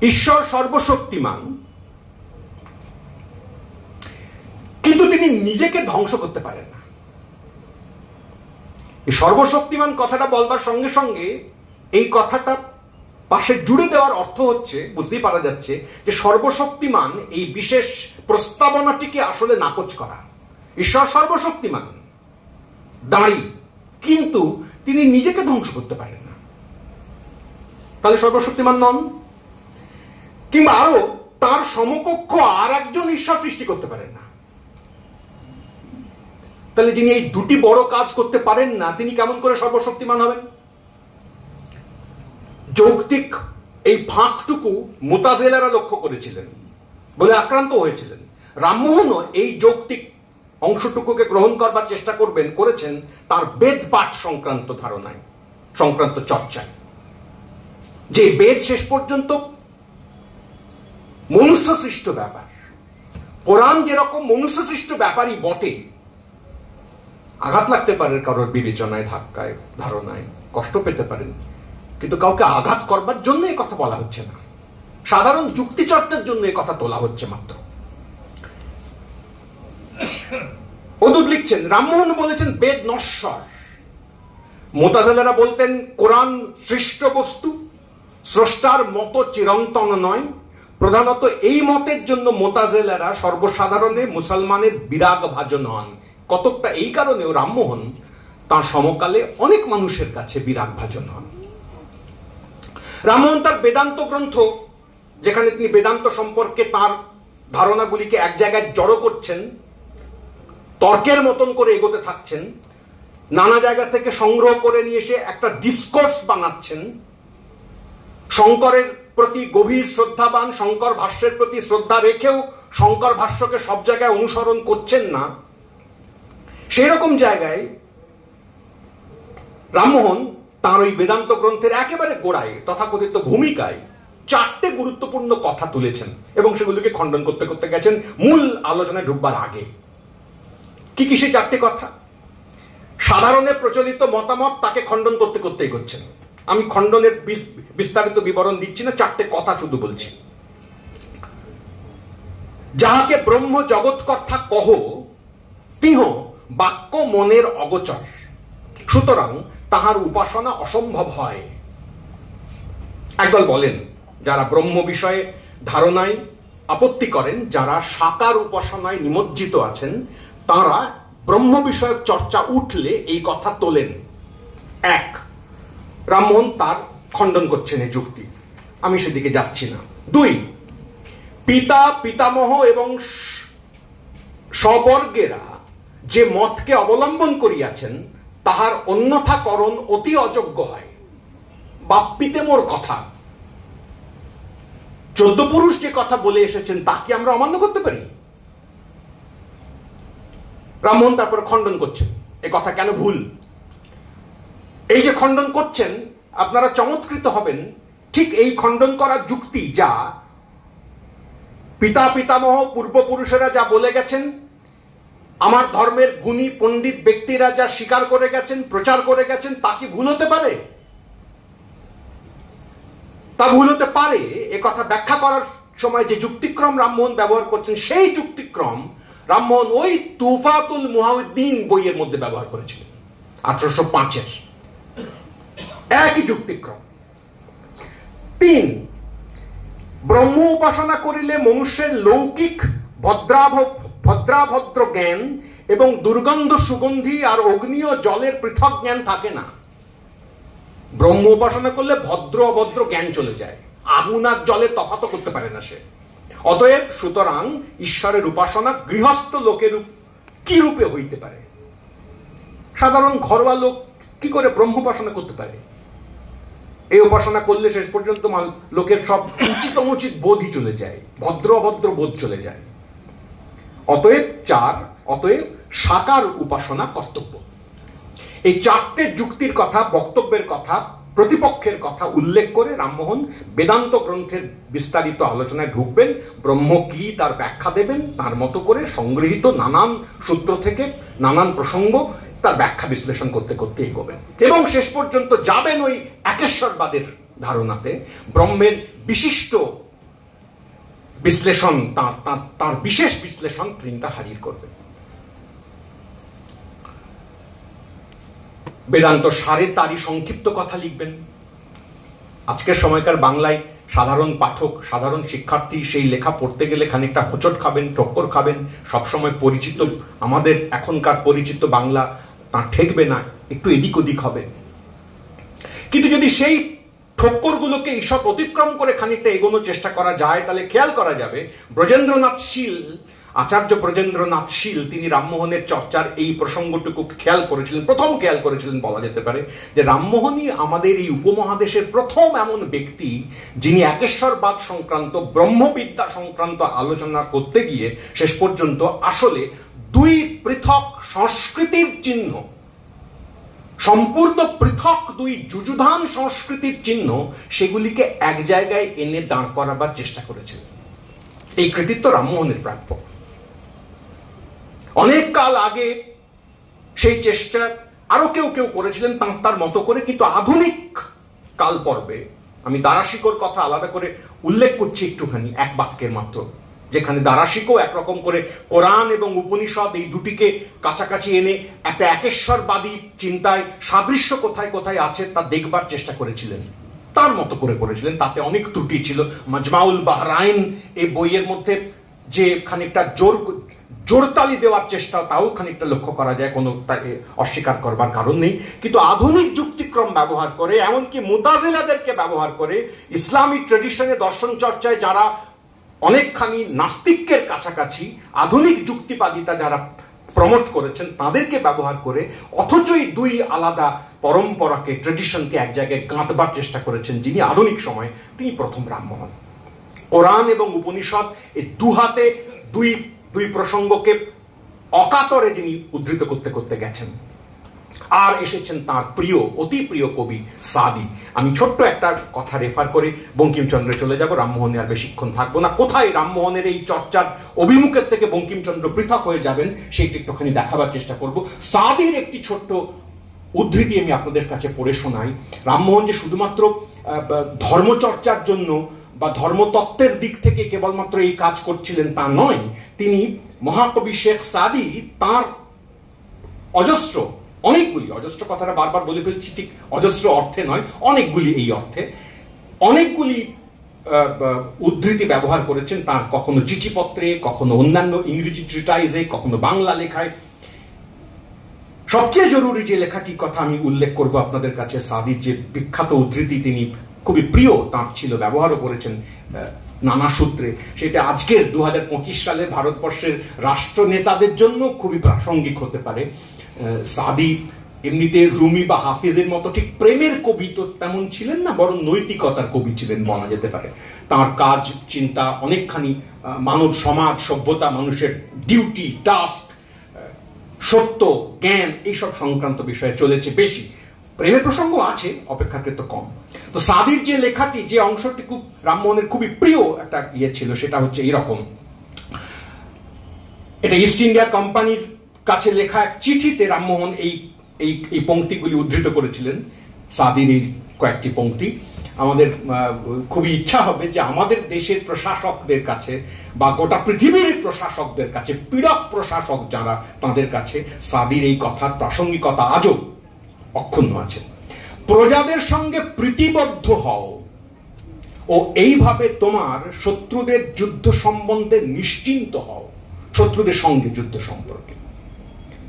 S3: ঈশ্বর সর্বশক্তিমান, কিন্তু তিনি নিজেকে ধ্বংস করতে পারেন না। এই সর্বশক্তিমান কথাটা বলবার সঙ্গে সঙ্গে এই কথাটা পাশে জুড়ে দেওয়ার অর্থ হচ্ছে, বুঝতেই পারা যাচ্ছে যে সর্বশক্তিমান এই বিশেষ প্রস্তাবনাটিকে আসলে নাকচ করা। ঈশ্বর সর্বশক্তিমান দাঁড়ি, কিন্তু তিনি নিজেকে ধ্বংস করতে পারেন না, তাহলে সর্বশক্তিমান নন। কিংবা আরো তার সমকক্ষ আর একজন ঈশ্বর সৃষ্টি করতে পারেন না, তাহলে যিনি এই দুটি বড় কাজ করতে পারেন না, তিনি কেমন করে সর্বশক্তিমান হবেন? যৌক্তিক এই ফাঁকটুকু মুতাজিলারা লক্ষ্য করেছিলেন বলে আক্রান্ত হয়েছিলেন। রামমোহনও এই যৌক্তিক অংশটুকুকে গ্রহণ করবার চেষ্টা করেছেন তার বেদ পাঠ সংক্রান্ত ধারণায়, সংক্রান্ত চর্চায়, যে বেদ শেষ পর্যন্ত মনুষ্য সৃষ্ট ব্যাপার। কোরআন যেরকম মনুষ্য সৃষ্ট ব্যাপারই বটে, আঘাত লাগতে পারে কারোর বিবেচনায়, ধাক্কায়, ধারণায়, কষ্ট পেতে পারেন, কিন্তু কাউকে আঘাত করবার জন্য এই কথা বলা হচ্ছে না, সাধারণ যুক্তি চর্চার জন্য এই কথা তোলা হচ্ছে মাত্র। ওদুদ লিখছেন, রামমোহন বলেছেন বেদ নশ্বর, মুতাজিলারা বলতেন কোরআন সৃষ্ট বস্তু, স্রষ্টার মতো চিরন্তন নয়। প্রধানত এই মতের জন্য মুতাজিলারা সর্বসাধারণে মুসলমানের বিরাগ ভাজন হন, কতকটা এই কারণেও রামমোহন তার সমকালে অনেক মানুষের কাছে বিরাট ভাজন হন। রামমোহন তার বেদান্ত গ্রন্থ, যেখানে তিনি বেদান্ত সম্পর্কে তার ধারণাগুলিকে এক জায়গায় জড়ো করছেন, তর্কের মতন করে এগোতে থাকছেন, নানা জায়গা থেকে সংগ্রহ করে নিয়ে এসে একটা ডিসকোর্স বানাচ্ছেন, শঙ্করের প্রতি গভীর শ্রদ্ধাবান, শঙ্কর ভাষ্যের প্রতি শ্রদ্ধা রেখেও শঙ্কর ভাষ্যকে সব জায়গায় অনুসরণ করছেন না, সেই রকম জায়গায় রামমোহন তাঁর ওই বেদান্ত গ্রন্থের একেবারে গোড়ায় তথাকথিত ভূমিকায় 4টে গুরুত্বপূর্ণ কথা তুলেছেন এবং সেগুলোকে খণ্ডন করতে করতে গেছেন মূল আলোচনায় ঢুকবার আগে। কি কি সেই 4টে কথা? সাধারণে প্রচলিত মতামত তাকে খণ্ডন করতে করতে এগোচ্ছেন। আমি খণ্ডনের বিস্তারিত বিবরণ দিচ্ছি না, 4টে কথা শুধু বলছি। যাহাকে ব্রহ্ম জগৎ কথা কহ, তিহ বাক্য মনের অগোচর, সুতরাং তাহার উপাসনা অসম্ভব হয়। একদল বলেন, যারা ব্রহ্ম বিষয়ে ধারণায় আপত্তি করেন, যারা সাকার উপাসনায় নিমজ্জিত আছেন, তারা ব্রহ্ম বিষয়ক চর্চা উঠলে এই কথা তোলেন। এক, রামমোহন তার খণ্ডন করছেন এই যুক্তি, আমি সেদিকে যাচ্ছি না। 2, পিতা পিতামহ এবং সবর্গেরা যে মতকে অবলম্বন করিয়াছেন, তাহার অন্যথাকরণ অতি অযোগ্য হয়। বাপ্পিতে মোর কথা, 14 পুরুষ যে কথা বলে এসেছেন তা কি আমরা অমান্য করতে পারি? রামমোহন তারপর খণ্ডন করছেন এ কথা কেন ভুল। এই যে খণ্ডন করছেন, আপনারা চমৎকৃত হবেন, ঠিক এই খণ্ডন করার যুক্তি যা পিতা পিতামহ পূর্বপুরুষেরা যা বলে গেছেন, আমার ধর্মের গুণী পণ্ডিত ব্যক্তিরা যা স্বীকার করে গেছেন, প্রচার করে গেছেন, তা কি ভুল হতে পারে? তা ভুল হতে পারে। এ কথা ব্যাখ্যা করার সময় যে যুক্তিক্রম রামমোহন ব্যবহার করছেন, সেই যুক্তিক্রম রামমোহন ওই তুফাতুল মুহাউদ্দিন বইয়ের মধ্যে ব্যবহার করেছিলেন 1805-এর। একই যুক্তিক্রম। 3, ব্রহ্ম উপাসনা করিলে মনুষ্যের লৌকিক ভদ্রাভদ্র জ্ঞান এবং দুর্গন্ধ সুগন্ধি আর অগ্নি ও জলের পৃথক জ্ঞান থাকে না। ব্রহ্ম উপাসনা করলে ভদ্র অভদ্র জ্ঞান চলে যায়, আগুন আর জলে তফাৎ করতে পারে না সে। অতএব সুতরাং ঈশ্বরের উপাসনা গৃহস্থ লোকের কি রূপে হইতে পারে? সাধারণ ঘরোয়া লোক কি করে ব্রহ্ম উপাসনা করতে পারে? এই উপাসনা করলে শেষ পর্যন্ত লোকের সব উচিত অনুচিত বোধই চলে যায়, ভদ্র অভদ্র বোধ চলে যায়। অতএব সাকার উপাসনা কর্তব্য। এই 4টে যুক্তির কথা, বক্তব্যের কথা, প্রতিপক্ষের কথা উল্লেখ করে রামমোহন বেদান্ত গ্রন্থের বিস্তারিত আলোচনায় ঢুকবেন, ব্রহ্ম কি তার ব্যাখ্যা দেবেন, তার মতো করে সংগৃহীত নানান সূত্র থেকে নানান প্রসঙ্গ তার ব্যাখ্যা বিশ্লেষণ করতে করতে এগোবেন এবং শেষ পর্যন্ত যাবেন ওই একেশ্বরবাদের ধারণাতে। ব্রহ্মের বিশিষ্ট বিশ্লেষণ, তার বিশেষ বিশ্লেষণ তিনি তা হাজির করবেন। বেদান্ত সারে তারই সংক্ষিপ্ত কথা লিখবেন। আজকের সময়কার বাংলায় সাধারণ পাঠক, সাধারণ শিক্ষার্থী সেই লেখা পড়তে গেলে খানিকটা হোঁচট খাবেন, ঠক্কর খাবেন। সবসময় পরিচিত, আমাদের এখনকার পরিচিত বাংলা তা ঠেকবে না, একটু এদিক ওদিক হবে। কিন্তু যদি সেই ঠক্করগুলোকে ঈষৎ অতিক্রম করে খানিকটা এগোনোর চেষ্টা করা যায়, তাহলে খেয়াল করা যাবে ব্রজেন্দ্রনাথ শীল, আচার্য ব্রজেন্দ্রনাথ শীল, তিনি রামমোহনের চর্চার এই প্রসঙ্গটুকু খেয়াল করেছিলেন, প্রথম খেয়াল করেছিলেন বলা যেতে পারে, যে রামমোহনই আমাদের এই উপমহাদেশের প্রথম এমন ব্যক্তি যিনি একেশ্বরবাদ সংক্রান্ত, ব্রহ্মবিদ্যা সংক্রান্ত আলোচনা করতে গিয়ে শেষ পর্যন্ত আসলে 2 পৃথক সংস্কৃতির চিহ্ন, সম্পূর্ণ পৃথক 2 যুযুধান সংস্কৃতির চিহ্ন, সেগুলিকে এক জায়গায় এনে দাঁড় করাবার চেষ্টা করেছিলেন। এই কৃতিত্ব রামমোহনের প্রাপ্য। অনেক কাল আগে সেই চেষ্টা আরো কেউ কেউ করেছিলেন তার মতো করে, কিন্তু আধুনিক কাল পর্বে আমি দারাশিকোর কথা আলাদা করে উল্লেখ করছি একটুখানি, এক বাক্যের মাত্র, যেখানে দারাশিকো একরকম করে কোরআন এবং উপনিষদ এই দুটিকে কাছাকাছি এনে একটা একেশ্বরবাদী চিন্তায় সাদৃশ্য কোথায় কোথায় আছে তা দেখবার চেষ্টা করেছিলেন, তার মতো করে করেছিলেন। তাতে অনেক ত্রুটি ছিল। মাজমাউল বাহরাইন এই বইয়ের মধ্যে যে খানিকটা জোরতালি দেওয়ার চেষ্টা, তাও খানিকটা লক্ষ্য করা যায়, কোনো অস্বীকার করবার কারণ নেই। কিন্তু আধুনিক যুক্তিক্রম ব্যবহার করে, এমনকি মুতাজিলাদেরকে ব্যবহার করে, ইসলামিক ট্রেডিশনে দর্শন চর্চায় যারা অনেকখানি নাস্তিকের কাছাকাছি, আধুনিক যুক্তিবাদিতা যারা প্রমোট করেছেন, তাদেরকে ব্যবহার করে, অথচ এই দুই আলাদা পরম্পরাকে, ট্রেডিশনকে এক জায়গায় গাঁথবার চেষ্টা করেছেন যিনি আধুনিক সময়ে, তিনি প্রথম রামমোহন। কোরআন এবং উপনিষদ এই দুহাতে দুই প্রসঙ্গকে অকাতরে যিনি উদ্ধৃত করতে করতে গেছেন। আর এসেছেন তার প্রিয়, অতি প্রিয় কবি সাদি। আমি ছোট্ট একটা কথা রেফার করে বঙ্কিমচন্দ্রে চলে যাব, রামমোহনে আর বেশিক্ষণ থাকবো না। কোথায় রামমোহনের এই চর্চার অভিমুখের থেকে বঙ্কিমচন্দ্র পৃথক হয়ে যাবেন সেইটা একটুখানি দেখাবার চেষ্টা করব। সাদির একটি ছোট্ট উদ্ধৃতি আমি আপনাদের কাছে পড়ে শোনাই। রামমোহন যে শুধুমাত্র ধর্মচর্চার জন্য বা ধর্মতত্ত্বের দিক থেকে কেবলমাত্র এই কাজ করছিলেন তা নয়, তিনি মহাকবি শেখ সাদি তার অনেকগুলি, অজস্র কথাটা বারবার বলে ফেলছি, ঠিক অজস্র অর্থে নয়, অনেকগুলি, এই অর্থে অনেকগুলি উদ্ধৃতি ব্যবহার করেছেন তার, কখনো চিঠিপত্রে, কখনো অন্যান্য ইংরেজি ট্রিটাইজে, কখনো বাংলা লেখায়। সবচেয়ে জরুরি যে লেখাটির কথা আমি উল্লেখ করব আপনাদের কাছে, সাদির যে বিখ্যাত উদ্ধৃতি তিনি খুবই প্রিয় তাঁর ছিল, ব্যবহারও করেছেন নানা সূত্রে, সেটা আজকের 2025 সালে ভারতবর্ষের রাষ্ট্রনেতাদের জন্য খুবই প্রাসঙ্গিক হতে পারে। সাদি এমনিতে রুমি বা হাফিজের মতো ঠিক প্রেমের কবি তো তেমন ছিলেন না, বরং নৈতিকতার কবি ছিলেন বলা যেতে পারে। তাঁর কাজ, চিন্তা অনেকখানি মানব সমাজ, সভ্যতা, মানুষের ডিউটি, টাস্ক, সত্য, জ্ঞান, এইসব সংক্রান্ত বিষয়ে চলেছে বেশি। প্রেমের প্রসঙ্গ আছে, অপেক্ষাকৃত কম। তো সাদির যে লেখাটি, যে অংশটি খুব রামমোহনের খুবই প্রিয় একটা ছিল, সেটা হচ্ছে এরকম। এটা ইস্ট ইন্ডিয়া কোম্পানির কাছে লেখা এক চিঠিতে রামমোহন এই পংক্তিগুলি উদ্ধৃত করেছিলেন, সাদির এই কয়েকটি পংক্তি। আমাদের খুবই ইচ্ছা হবে যে আমাদের দেশের প্রশাসকদের কাছে বা গোটা পৃথিবীর প্রশাসকদের কাছে, পীড়ক প্রশাসক যারা, তাদের কাছে সাদির এই কথার প্রাসঙ্গিকতা আজও অক্ষুণ্ণ আছে। প্রজাদের সঙ্গে প্রীতিবদ্ধ হও ও এইভাবে তোমার শত্রুদের যুদ্ধ সম্বন্ধে নিশ্চিন্ত হও। শত্রুদের সঙ্গে যুদ্ধ সম্পর্কে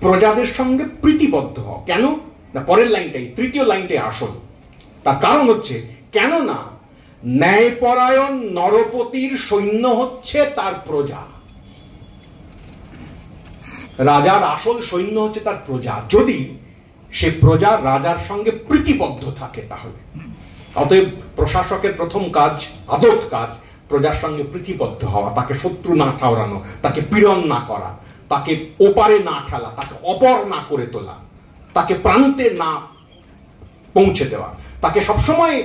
S3: প্রজাদের সঙ্গে প্রীতিবদ্ধ হও। কেন না, পরের লাইনটাই, তৃতীয় লাইনটাই আসল। তার কারণ হচ্ছে, কেননা ন্যায়পরায়ণ নরপতির সৈন্য হচ্ছে তার প্রজা। রাজার আসল সৈন্য হচ্ছে তার প্রজা। যদি সে প্রজা রাজার সঙ্গে প্রীতিবদ্ধ থাকে তাহলে, অতএব প্রশাসকের প্রথম কাজ, আদত কাজ, প্রজার সঙ্গে প্রীতিবদ্ধ হওয়া, তাকে শত্রু না ঠাওরানো, তাকে পীড়ন না করা, তাকে ওপারে না ঠেলা, তাকে অপর না করে তোলা, তাকে প্রান্তে না পৌঁছে দেওয়া, তাকে সবসময়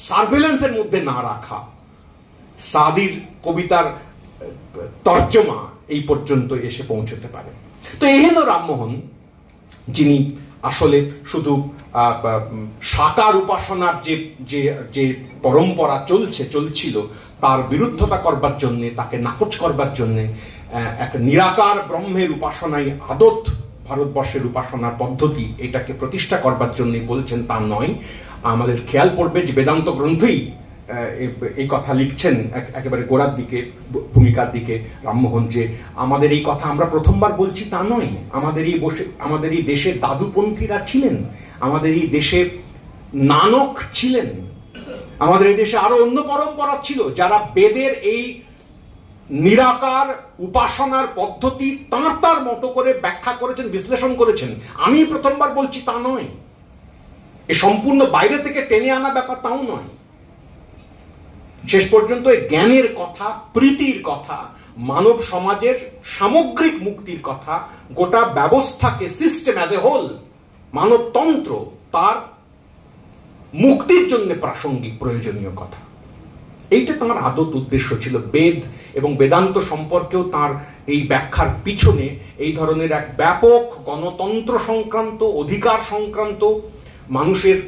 S3: সার্ভেলেন্সের মধ্যে না রাখা। সাদির কবিতার তর্জমা এই পর্যন্ত এসে পৌঁছতে পারে। তো এই হলো রামমোহন, যিনি আসলে শুধু সাকার উপাসনার যে পরম্পরা চলছিল তার বিরুদ্ধতা করবার জন্যে, তাকে নাকচ করবার জন্যে, একটা নিরাকার ব্রহ্মের উপাসনায় আদত ভারতবর্ষের উপাসনার পদ্ধতি, এটাকে প্রতিষ্ঠা করবার জন্য বলছেন তা নয়। আমাদের খেয়াল পড়বে যে বেদান্ত গ্রন্থই এই কথা লিখছেন একেবারে গোড়ার দিকে, ভূমিকার দিকে রামমোহন, যে আমাদের এই কথা আমরা প্রথমবার বলছি তা নয়। আমাদের এই দেশে দাদুপন্থীরা ছিলেন, আমাদের এই দেশে নানক ছিলেন, আমাদের এই দেশে আরো অন্য পরম্পরা ছিল, যারা বেদের এই নিরাকার উপাসনার পদ্ধতি তার মতো করে ব্যাখ্যা করেছেন, বিশ্লেষণ করেছেন। আমি প্রথমবার বলছি তা নয়। এ সম্পূর্ণ বাইরে থেকে টেনে আনা ব্যাপার তাও নয়। শেষ পর্যন্ত জ্ঞানের কথা, প্রীতির কথা, মানব সমাজের সামগ্রিক মুক্তির কথা, গোটা ব্যবস্থাকে, সিস্টেম অ্যাজ এ হোল, মানবতন্ত্র, তার মুক্তির জন্য প্রাসঙ্গিক প্রয়োজনীয় কথা। এইটা তাঁর আদত উদ্দেশ্য ছিল। বেদ এবং বেদান্ত সম্পর্কেও তাঁর এই ব্যাখ্যার পিছনে এই ধরনের এক ব্যাপক গণতন্ত্র সংক্রান্ত, অধিকার সংক্রান্ত, মানুষের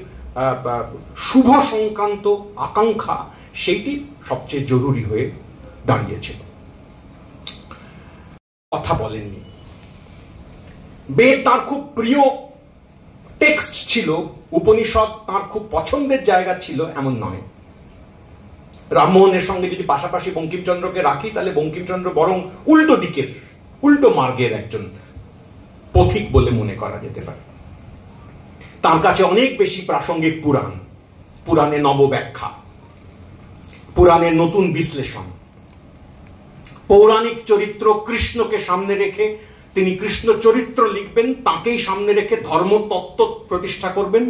S3: শুভ সংক্রান্ত আকাঙ্ক্ষা, সেইটি সবচেয়ে জরুরি হয়ে দাঁড়িয়েছিল। কথা বলেননি। বেদ তার খুব প্রিয় টেক্সট ছিল, উপনিষদ তার খুব পছন্দের জায়গা ছিল, এমন নয়। রামমোহনের সঙ্গে যদি পাশাপাশি বঙ্কিমচন্দ্রকে রাখি, তাহলে বঙ্কিমচন্দ্র বরং উল্টো দিকের উল্টো মার্গের একজন পথিক বলে মনে করা যেতে পারে। তার কাছে অনেক বেশি প্রাসঙ্গিক পুরাণ, পুরাণে নবব্যাখ্যা, পুরাণের নতুন বিশ্লেষণ, পৌরাণিক চরিত্র কৃষ্ণকে সামনে রেখে তিনি কৃষ্ণ চরিত্র লিখবেন, তাকেই সামনে রেখে ধর্মতত্ত্ব প্রতিষ্ঠা করবেন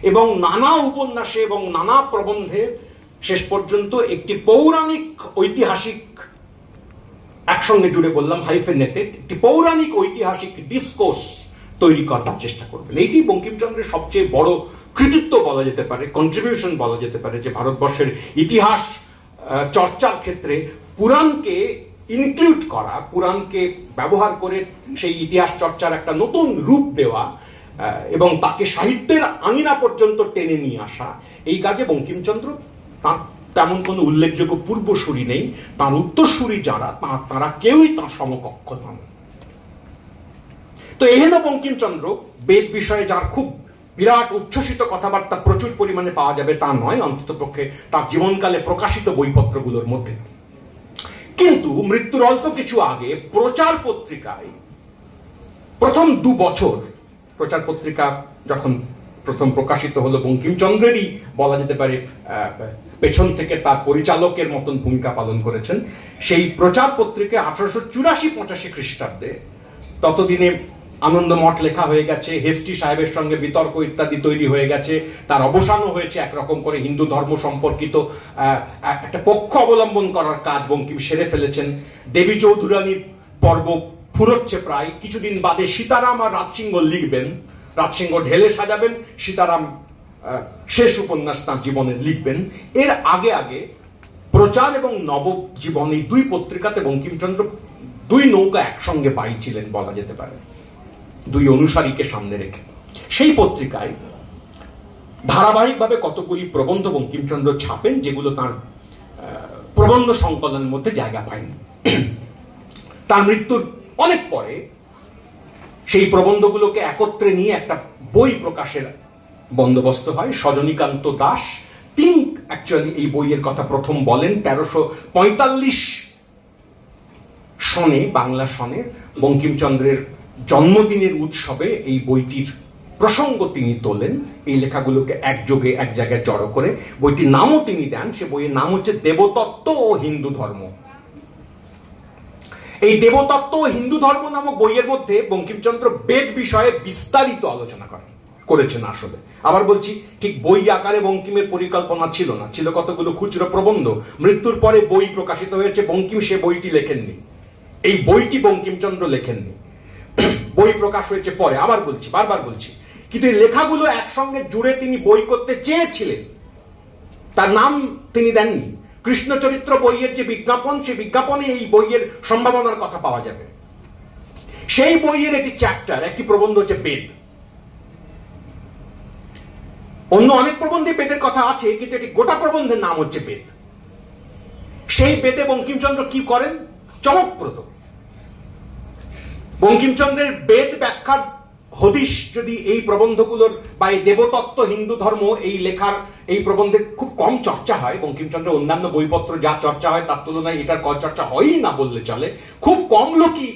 S3: এবং নানা উপন্যাসে এবং নানা প্রবন্ধে শেষ পর্যন্ত একটি পৌরাণিক ঐতিহাসিক, একসঙ্গে জুড়ে বললাম হাইফেনেটেড, একটি পৌরাণিক ঐতিহাসিক ডিসকোর্স তৈরি করার চেষ্টা করবেন। এইটি বঙ্কিমচন্দ্রের সবচেয়ে বড় কৃতিত্ব বলা যেতে পারে, কন্ট্রিবিউশন বলা যেতে পারে, যে ভারতবর্ষের ইতিহাস চর্চার ক্ষেত্রে পুরাণকে ইনক্লুড করা, পুরাণকে ব্যবহার করে সেই ইতিহাস চর্চার একটা নতুন রূপ দেওয়া এবং তাকে সাহিত্যের আঙিনা পর্যন্ত টেনে নিয়ে আসা। এই কাজে বঙ্কিমচন্দ্র, তার তেমন কোনো উল্লেখযোগ্য পূর্বসূরি নেই, তার উত্তরসূরি যারা তারা কেউই তার সমকক্ষ নন। তো এহেন বঙ্কিমচন্দ্র বেদ বিষয়ে যার খুব বিরাট উচ্ছ্বসিত কথাবার্তা প্রচুর পরিমাণে পাওয়া যাবে তা নয়, অন্ততপক্ষে তার জীবনকালে প্রকাশিত বইপত্রগুলোর মধ্যে। কিন্তু মৃত্যুর অল্প কিছু আগে প্রচার পত্রিকায় প্রথম 2 বছর, প্রচার পত্রিকা যখন প্রথম প্রকাশিত হলো, বঙ্কিমচন্দ্রেরই বলা যেতে পারে পেছন থেকে তার পরিচালকের মতন ভূমিকা পালন করেছেন। সেই প্রচার পত্রিকা 1884-85 খ্রিস্টাব্দে, ততদিনে আনন্দমঠ লেখা হয়ে গেছে, হেস্টি সাহেবের সঙ্গে বিতর্ক ইত্যাদি তৈরি হয়ে গেছে, তার অবসানও হয়েছে, একরকম করে হিন্দু ধর্ম সম্পর্কিত একটা পক্ষ অবলম্বন করার কাজ বঙ্কিম সেরে ফেলেছেন। দেবী চৌধুরানীর পর্ব ফুরোচ্ছে প্রায়, কিছুদিন বাদে সীতারাম আর রাজসিংহ লিখবেন, রাজসিংহ ঢেলে সাজাবেন, সীতারাম শেষ উপন্যাস তাঁর জীবনের লিখবেন। এর আগে আগে প্রচার এবং নবজীবন এই 2 পত্রিকাতে বঙ্কিমচন্দ্র 2 নৌকা একসঙ্গে বাইছিলেন বলা যেতে পারে, 2 অনুসারীকে সামনে রেখে। সেই পত্রিকায় ধারাবাহিকভাবে কতগুলি প্রবন্ধ বঙ্কিমচন্দ্র ছাপেন, যেগুলো তার প্রবন্ধ সংকলনের মধ্যে জায়গা পায়নি। তার মৃত্যুর অনেক পরে সেই প্রবন্ধগুলোকে একত্রে নিয়ে একটা বই প্রকাশের বন্দোবস্ত হয়। সজনীকান্ত দাস, তিনি অ্যাকচুয়ালি এই বইয়ের কথা প্রথম বলেন 1345 সনে, বাংলা সনে, বঙ্কিমচন্দ্রের জন্মদিনের উৎসবে এই বইটির প্রসঙ্গ তিনি তোলেন। এই লেখাগুলোকে একযোগে এক জায়গায় জড়ো করে বইটির নামও তিনি দেন। সে বইয়ের নাম হচ্ছে দেবতত্ত্ব ও হিন্দু ধর্ম। এই দেবতত্ত্ব ও হিন্দু ধর্ম নামক বইয়ের মধ্যে বঙ্কিমচন্দ্র বেদ বিষয়ে বিস্তারিত আলোচনা করেছেন। আসলে আবার বলছি, ঠিক বই আকারে বঙ্কিমের পরিকল্পনা ছিল না, ছিল কতগুলো খুচরো প্রবন্ধ। মৃত্যুর পরে বই প্রকাশিত হয়েছে, বঙ্কিম সে বইটি লেখেননি, এই বইটি বঙ্কিমচন্দ্র লেখেননি, বই প্রকাশ হয়েছে পরে। আবার বলছি, বারবার বলছি, কিন্তু এই লেখাগুলো একসঙ্গে জুড়ে তিনি বই করতে চেয়েছিলেন, তার নাম তিনি দেননি। কৃষ্ণ চরিত্র বইয়ের যে বিজ্ঞাপন, সেই বিজ্ঞাপনে এই বইয়ের সম্ভাবনার কথা পাওয়া যাবে। সেই বইয়ের একটি চ্যাপ্টার, একটি প্রবন্ধ হচ্ছে বেদ। অন্য অনেক প্রবন্ধে বেদের কথা আছে, কিন্তু একটি গোটা প্রবন্ধের নাম হচ্ছে বেদ। সেই বেদে বঙ্কিমচন্দ্র কি করেন, চমকপ্রদ। বঙ্কিমচন্দ্রের বেদ ব্যাখ্যার হদিশ যদি এই প্রবন্ধগুলোর বা এই দেবতত্ত্ব হিন্দু ধর্ম এই লেখার এই প্রবন্ধে খুব কম চর্চা হয়। বঙ্কিমচন্দ্রের অন্যান্য বইপত্র যা চর্চা হয় তার তুলনায় এটার চর্চা হয়ই না বললে চলে। খুব কম লোকই,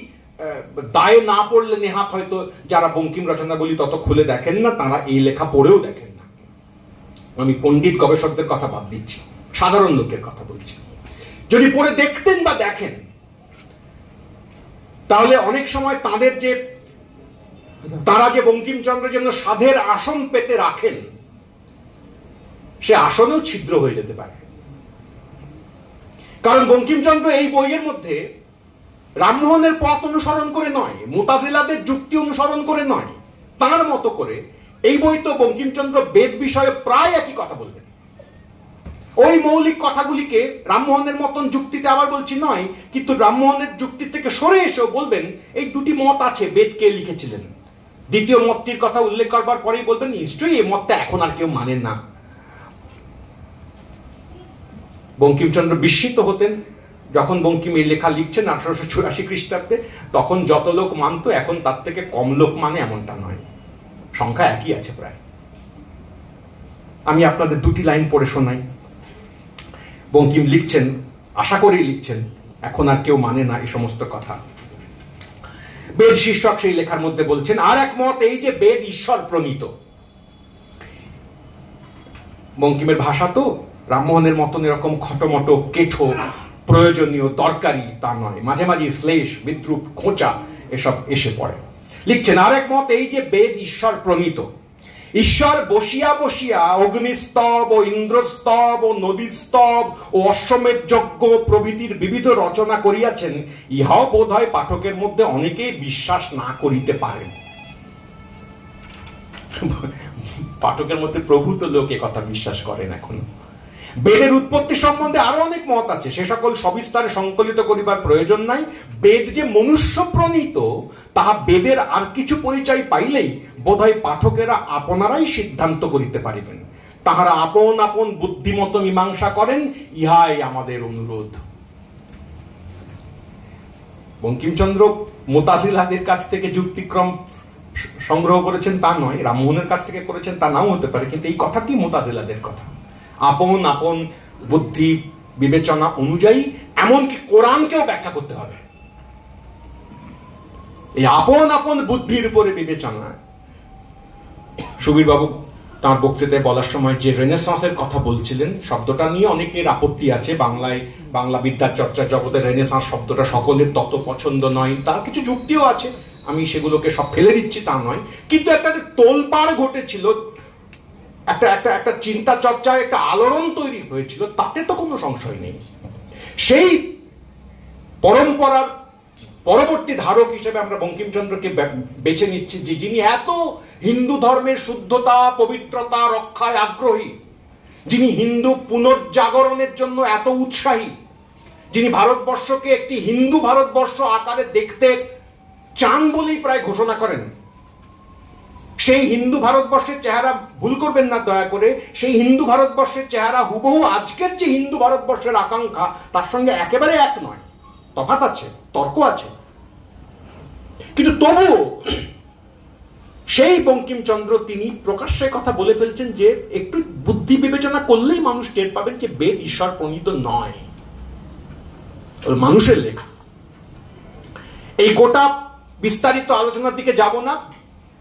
S3: দায়ে না পড়লে নেহাত হয়তো যারা বঙ্কিম রচনা বলি তত খুলে দেখেন না, তারা এই লেখা পড়েও দেখেন না। আমি পণ্ডিত গবেষকদের কথা বাদ দিচ্ছি, সাধারণ লোকের কথা বলছি। যদি পড়ে দেখতেন বা দেখেন, তাহলে অনেক সময় তারা যে বঙ্কিমচন্দ্রের জন্য সাধের আসন পেতে রাখেন, সে আসনেও ছিদ্র হয়ে যেতে পারে। কারণ বঙ্কিমচন্দ্র এই বইয়ের মধ্যে রামমোহনের পথ অনুসরণ করে নয়, মুতাজিলাদের যুক্তি অনুসরণ করে নয়, তার মতো করে এই বই তো বঙ্কিমচন্দ্র বেদ বিষয়ে প্রায় একই কথা বলবেন। ওই মৌলিক কথাগুলিকে রামমোহনের মতন যুক্তিতে আবার বলছি নয়, কিন্তু রামমোহনের যুক্তি থেকে সরে এসেও বলবেন এই 2টি মত আছে, বেদ কে লিখেছিলেন। দ্বিতীয় মতটির কথা উল্লেখ করবার পরেই বলবেন নিশ্চয়ই এই মতটা এখন আর কেউ মানেন না। বঙ্কিমচন্দ্র বিস্মিত হতেন যখন বঙ্কিম এই লেখা লিখছেন 1884 খ্রিস্টাব্দে। তখন যত লোক মানত, এখন তার থেকে কম লোক মানে এমনটা নয়, সংখ্যা একই আছে প্রায়। আমি আপনাদের 2টি লাইন পড়ে শোনাই। বঙ্কিম লিখছেন, আশা করেই লিখছেন, এখন আর কেউ মানে না এই সমস্ত কথা। বেদ শীর্ষক সেই লেখার মধ্যে বলছেন, আর এক মত এই যে বেদ ঈশ্বর প্রণীত। বঙ্কিমের ভাষা তো রামমোহনের মতন এরকম খটোমটো কেঠো প্রয়োজনীয় দরকারি তা নয়, মাঝে মাঝে শ্লেষ বিদ্রুপ খোঁচা এসব এসে পড়ে। লিখছেন, আর এক মত এই যে বেদ ঈশ্বর প্রণীত। ঈশ্বর বসিয়া বসিয়া অগ্নিস্তব ও ইন্দ্রস্তব ও নদীস্তব ও অশ্বমেধ যজ্ঞ প্রভৃতির বিবিধ রচনা করিয়াছেন, ইহাও বোধ হয় পাঠকের মধ্যে অনেকেই বিশ্বাস না করিতে পারেন। পাঠকের মধ্যে প্রভূত লোক কথা বিশ্বাস করেন এখনো। বেদের উৎপত্তি সম্বন্ধে আরো অনেক মত আছে, সে সকল সবিস্তারে সংকলিত করিবার প্রয়োজন নাই। বেদ যে মনুষ্য প্রণীত তাহা বেদের আর কিছু পরিচয় পাইলেই বোধহয় পাঠকেরা আপনারাই সিদ্ধান্ত করিতে পারিবেন। তাহারা আপন আপন বুদ্ধিমত মীমাংসা করেন, ইহাই আমাদের অনুরোধ। বঙ্কিমচন্দ্র মোতাজিলাদের কাছ থেকে যুক্তিক্রম সংগ্রহ করেছেন তা নয়, রামমোহনের কাছ থেকে করেছেন তা নাও হতে পারে, কিন্তু এই কথাটি মোতাজিলাদের কথা। আপন আপন বুদ্ধি বিবেচনা অনুযায়ী এমনকি কোরআনকেও ব্যাখ্যা করতে হবে। এই আপন আপন বুদ্ধির উপরে বিবেচনা। সুবীর বাবু তাঁর বক্তৃতায় বলার সময় যে রেনেসাঁসের কথা বলছিলেন, শব্দটা নিয়ে অনেকের আপত্তি আছে। বাংলা বিদ্যার চর্চা জগতে রেনেসাঁস শব্দটা সকলের তত পছন্দ নয়, তার কিছু যুক্তিও আছে, আমি সেগুলোকে সব ফেলে দিচ্ছি তা নয়। কিন্তু একটা যে তোলপাড় ঘটেছিল, একটা চিন্তা চর্চায় একটা আলোড়ন তৈরি হয়েছিল, তাতে তো কোনো সংশয় নেই। সেই পরম্পরার পরবর্তী ধারক হিসেবে আমরা বঙ্কিমচন্দ্রকে বেছে নিচ্ছি, যে যিনি এত হিন্দু ধর্মের শুদ্ধতা পবিত্রতা রক্ষায় আগ্রহী, যিনি হিন্দু পুনর্জাগরণের জন্য এত উৎসাহী, যিনি ভারতবর্ষকে একটি হিন্দু ভারতবর্ষ আকারে দেখতে চান বলেই প্রায় ঘোষণা করেন। সেই হিন্দু ভারতবর্ষের চেহারা, ভুল করবেন না দয়া করে, সেই হিন্দু ভারতবর্ষের চেহারা হুবহু আজকের যে হিন্দু ভারতবর্ষের আকাঙ্ক্ষা তার সঙ্গে একেবারে এক নয়, তফাৎ আছে, তর্ক আছে। কিন্তু তবুও সেই বঙ্কিমচন্দ্র তিনি প্রকাশ্যে কথা বলে ফেলছেন যে একটু বুদ্ধি বিবেচনা করলেই মানুষ টের পাবেন যে বেদ ঈশ্বর প্রণীত নয়, মানুষের লেখা। এই গোটা বিস্তারিত আলোচনার দিকে যাব না,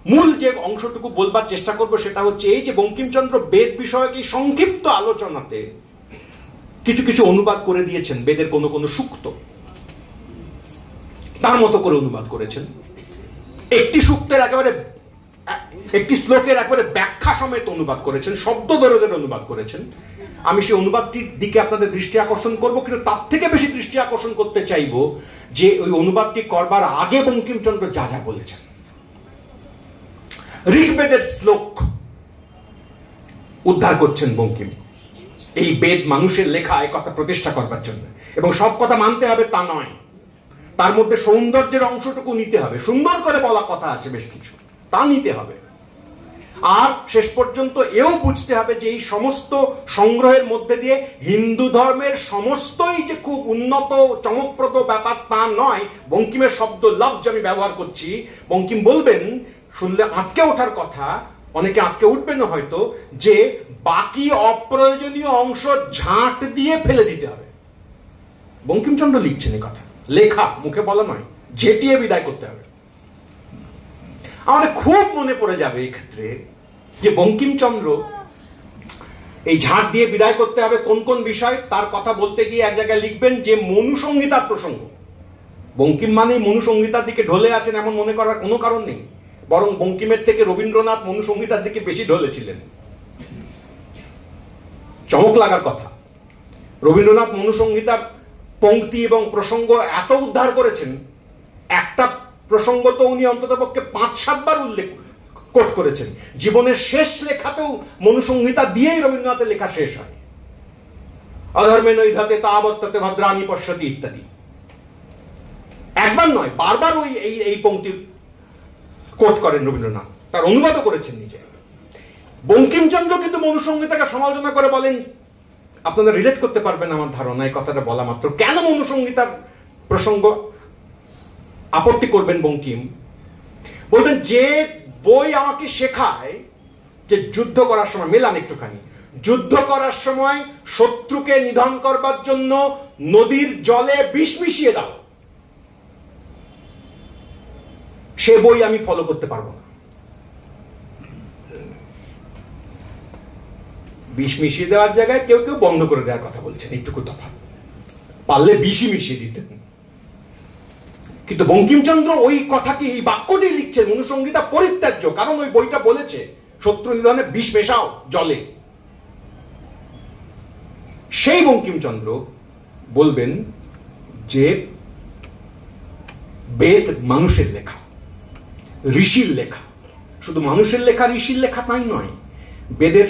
S3: মূল যে অংশটুকু বলবার চেষ্টা করব সেটা হচ্ছে এই যে বঙ্কিমচন্দ্র বেদ বিষয়ক এই সংক্ষিপ্ত আলোচনাতে কিছু কিছু অনুবাদ করে দিয়েছেন। বেদের কোনো কোনো সূক্ত তার মতো করে অনুবাদ করেছেন। একটি সূক্তের একেবারে, একটি শ্লোকের একেবারে ব্যাখ্যা সমেত অনুবাদ করেছেন, শব্দ ধরে অনুবাদ করেছেন। আমি সেই অনুবাদটির দিকে আপনাদের দৃষ্টি আকর্ষণ করব, কিন্তু তার থেকে বেশি দৃষ্টি আকর্ষণ করতে চাইব যে ওই অনুবাদটি করবার আগে বঙ্কিমচন্দ্র যা যা বলেছেন। ঋগ্বেদের শ্লোক উদ্ধার করছেন বঙ্কিম এই বেদ মানুষের লেখা, এই কথা প্রতিষ্ঠা করবার জন্য। এবং সব কথা মানতে হবে তা নয়, তার মধ্যে সৌন্দর্যের অংশটুকু নিতে হবে। সুন্দর করে বলা কথা আছে বেশ কিছু, তা নিতে হবে। আর শেষ পর্যন্ত এও বুঝতে হবে যে এই সমস্ত সংগ্রহের মধ্যে দিয়ে হিন্দু ধর্মের সমস্তই যে খুব উন্নত চমকপ্রদ ব্যাপার তা নয়। বঙ্কিমের শব্দ লব্জ আমি ব্যবহার করছি, বঙ্কিম বলবেন, শুনলে আটকে ওঠার কথা, অনেকে আটকে উঠবেন হয়তো, যে বাকি অপ্রয়োজনীয় অংশ ঝাঁট দিয়ে ফেলে দিতে হবে। বঙ্কিমচন্দ্র লিখছেন এই কথা, লেখা, মুখে বলা নয়, ঝেঁটিয়ে বিদায় করতে হবে। আমাদের খুব মনে পড়ে যাবে এই ক্ষেত্রে যে বঙ্কিমচন্দ্র এই ঝাঁট দিয়ে বিদায় করতে হবে কোন কোন বিষয় তার কথা বলতে গিয়ে এক জায়গায় লিখবেন যে মনুসংহিতার প্রসঙ্গ। বঙ্কিম মানেই মনুসংহিতার দিকে ঢলে আছেন এমন মনে করার কোনো কারণ নেই, বরং বঙ্কিমের থেকে রবীন্দ্রনাথ মনুসংহিতার দিকে বেশি ঢলেছিলেন। চমক লাগার কথা, রবীন্দ্রনাথ মনুসংহিতার পংক্তি এবং প্রসঙ্গ এত উদ্ধার করেছেন, একটা প্রসঙ্গ তো উনি অন্ততপক্ষে 5-7 বার উল্লেখ কোট করেছেন। জীবনের শেষ লেখাতেও মনুসংহিতা দিয়েই রবীন্দ্রনাথের লেখা শেষ হয়। অধর্মে নৈধাতে তাবত্তাতে ভদ্রাণী পশ্যতি ইত্যাদি। একবার নয়, বারবার ওই এই পংক্তি কোট করেন রবীন্দ্রনাথ, তার অনুবাদও করেছেন নিজে। বঙ্কিমচন্দ্র কিন্তু মনুসংহিতাকে সমালোচনা করে বলেন, আপনারা রিলেট করতে পারবেন আমার ধারণা এই কথাটা বলা মাত্র, কেন মনুসংহিতার প্রসঙ্গ আপত্তি করবেন বঙ্কিম? বলবেন যে বই আমাকে শেখায় যে যুদ্ধ করার সময়, মেলান একটুখানি, যুদ্ধ করার সময় শত্রুকে নিধন করবার জন্য নদীর জলে বিষ মিশিয়ে দাও, সে বই আমি ফলো করতে পারবো না। বিষ মিশিয়ে দেওয়ার জায়গায় কেউ কেউ বন্ধ করে দেওয়ার কথা বলছেন, এইটুকু তফাৎ। পারলে বিষই মিশিয়ে দিতেন। কিন্তু বঙ্কিমচন্দ্র ওই কথাটি, এই বাক্যটি লিখছেন, অনুসংগীতা পরিত্যাজ্য, কারণ ওই বইটা বলেছে শত্রু নিধনে বিষ মেশাও জলে। সেই বঙ্কিমচন্দ্র বলবেন যে বেদ মানুষের লেখা, ঋষির লেখা। শুধু মানুষের লেখা, ঋষির লেখা তাই নয়, বেদের